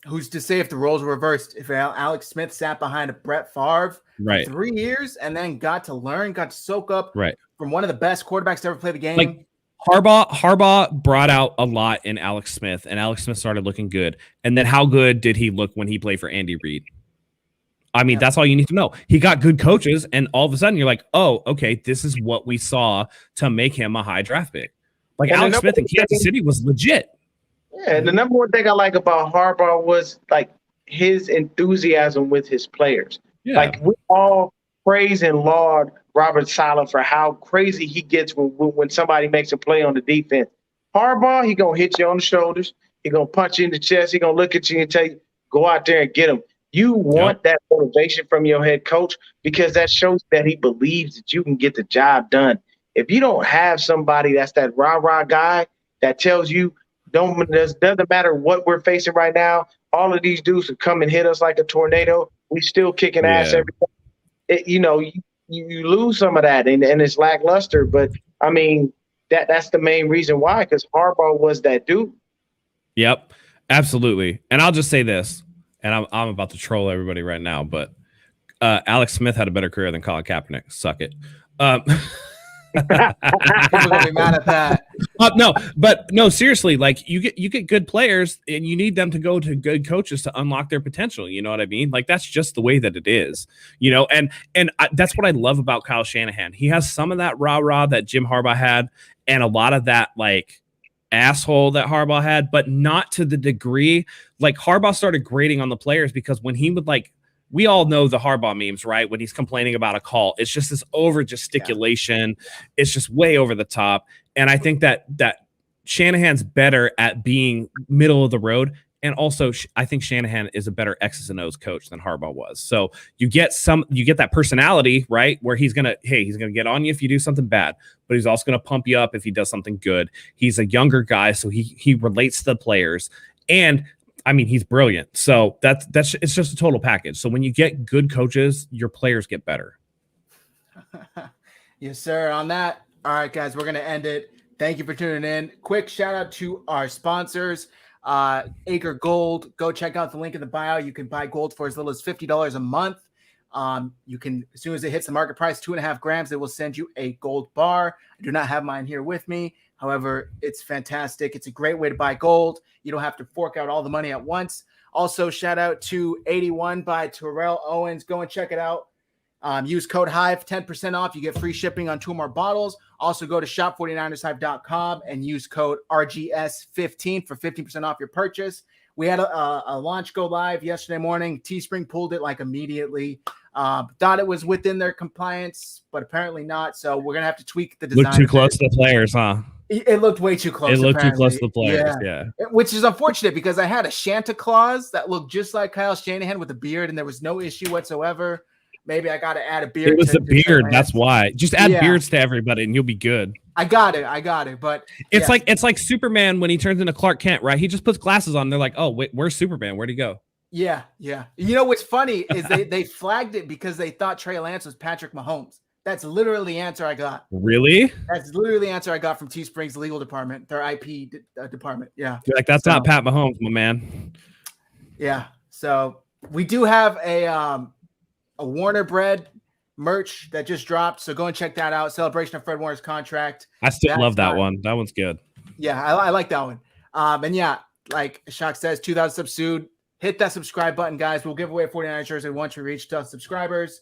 [SPEAKER 1] who's to say if the roles were reversed? If Alex Smith sat behind a Brett Favre for 3 years and then got to soak up from one of the best quarterbacks to ever play the game.
[SPEAKER 2] Like Harbaugh brought out a lot in Alex Smith, and Alex Smith started looking good. And then how good did he look when he played for Andy Reid? I mean, that's all you need to know. He got good coaches, and all of a sudden you're like, oh, okay, this is what we saw to make him a high draft pick. Like and Alex Smith in Kansas City was legit.
[SPEAKER 4] Yeah, and the number one thing I like about Harbaugh was like his enthusiasm with his players. Yeah. Like we all praise and laud Robert Saleh for how crazy he gets when somebody makes a play on the defense. Harbaugh, he gonna hit you on the shoulders. He gonna punch you in the chest. He gonna look at you and tell you, go out there and get him. You want that motivation from your head coach because that shows that he believes that you can get the job done. If you don't have somebody that's that rah-rah guy that tells you, doesn't matter what we're facing right now, all of these dudes would come and hit us like a tornado. We still kicking ass every day. You lose some of that, and it's lackluster. But, I mean, that's the main reason why, because Harbaugh was that dude.
[SPEAKER 2] Yep, absolutely. And I'll just say this. And I'm about to troll everybody right now, but Alex Smith had a better career than Colin Kaepernick. Suck it.
[SPEAKER 1] People gonna be mad at that.
[SPEAKER 2] No, seriously. Like you get good players, and you need them to go to good coaches to unlock their potential. You know what I mean? Like that's just the way that it is. You know, and that's what I love about Kyle Shanahan. He has some of that rah-rah that Jim Harbaugh had, and a lot of that like asshole that Harbaugh had, but not to the degree. Like Harbaugh started grading on the players because when he would like, we all know the Harbaugh memes, right? When he's complaining about a call, it's just this over gesticulation. Yeah. It's just way over the top. And I think that Shanahan's better at being middle of the road. And also, I think Shanahan is a better X's and O's coach than Harbaugh was. So you get that personality, right? Where he's gonna get on you if you do something bad, but he's also gonna pump you up if he does something good. He's a younger guy, so he relates to the players, and I mean he's brilliant. So that's it's just a total package. So when you get good coaches, your players get better.
[SPEAKER 1] Yes, sir. On that, all right, guys, we're gonna end it. Thank you for tuning in. Quick shout out to our sponsors. Acre Gold. Go check out the link in the bio. You can buy gold for as little as $50 a month. You can, as soon as it hits the market price, 2.5 grams, they will send you a gold bar. I do not have mine here with me. However, it's fantastic. It's a great way to buy gold. You don't have to fork out all the money at once. Also, shout out to 81 by Terrell Owens. Go and check it out. Use code Hive, 10% off. You get free shipping on 2 more bottles. Also go to shop49ershive.com and use code RGS15 for 15% off your purchase. We had a launch go live yesterday morning. Teespring pulled it like immediately. Thought it was within their compliance, but apparently not. So we're going to have to tweak the design.
[SPEAKER 2] Looked too close to the players, huh?
[SPEAKER 1] It looked way too close.
[SPEAKER 2] It looked too close to the players, yeah.
[SPEAKER 1] Which is unfortunate because I had a Santa Claus that looked just like Kyle Shanahan with a beard, and there was no issue whatsoever. Maybe I got to add a beard.
[SPEAKER 2] It was the beard. That's why. Just add beards to everybody and you'll be good.
[SPEAKER 1] I got it. But
[SPEAKER 2] it's like Superman when he turns into Clark Kent, right? He just puts glasses on. They're like, oh, wait, where's Superman? Where'd he go?
[SPEAKER 1] Yeah. You know what's funny is they flagged it because they thought Trey Lance was Patrick Mahomes. That's literally the answer I got.
[SPEAKER 2] Really?
[SPEAKER 1] That's literally the answer I got from Teespring's legal department, their IP department. Yeah.
[SPEAKER 2] You're like, that's not Pat Mahomes, my man.
[SPEAKER 1] Yeah. So we do have a Warner Bread merch that just dropped. So go and check that out. Celebration of Fred Warner's contract.
[SPEAKER 2] I still love that one. That one's good.
[SPEAKER 1] Yeah, I like that one. And yeah, like Shaq says, 2,000 subs soon. Hit that subscribe button, guys. We'll give away a 49 jersey once we reach 2,000 subscribers.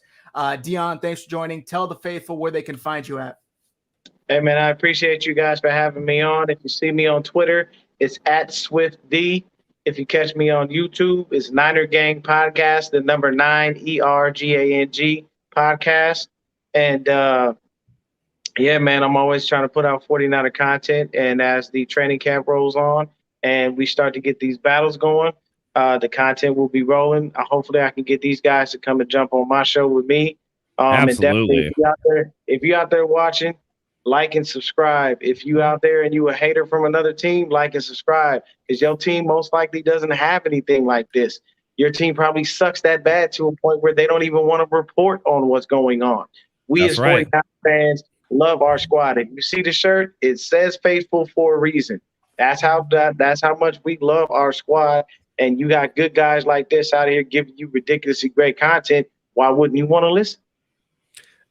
[SPEAKER 1] Dion, thanks for joining. Tell the faithful where they can find you at.
[SPEAKER 4] Hey, man, I appreciate you guys for having me on. If you see me on Twitter, it's @SwiftD. If you catch me on YouTube, it's Niner Gang Podcast, the number 9 ERGANG podcast. And yeah, man, I'm always trying to put out 49er content. And as the training camp rolls on and we start to get these battles going, the content will be rolling. Hopefully I can get these guys to come and jump on my show with me.
[SPEAKER 2] Absolutely.
[SPEAKER 4] And if you're out there watching, like and subscribe. If you out there and you a hater from another team, like and subscribe, because your team most likely doesn't have anything like this. Your team probably sucks that bad to a point where they don't even want to report on what's going on. We as 49 fans love our squad. If you see the shirt, it says faithful for a reason. That's how much we love our squad. and you got good guys like this out here giving you ridiculously great content, why wouldn't you want to listen?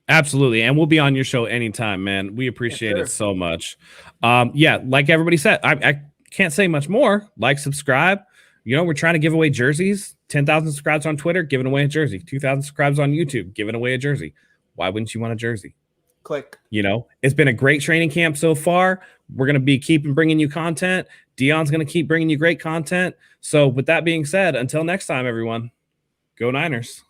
[SPEAKER 2] Absolutely. And we'll be on your show anytime, man. We appreciate it so much. Yeah, like everybody said, I can't say much more. Like, subscribe. You know, we're trying to give away jerseys. 10,000 subscribers on Twitter, giving away a jersey. 2,000 subscribers on YouTube, giving away a jersey. Why wouldn't you want a jersey?
[SPEAKER 1] Click.
[SPEAKER 2] You know, it's been a great training camp so far. We're going to be keeping bringing you content. Dion's going to keep bringing you great content. So with that being said, until next time, everyone, go Niners.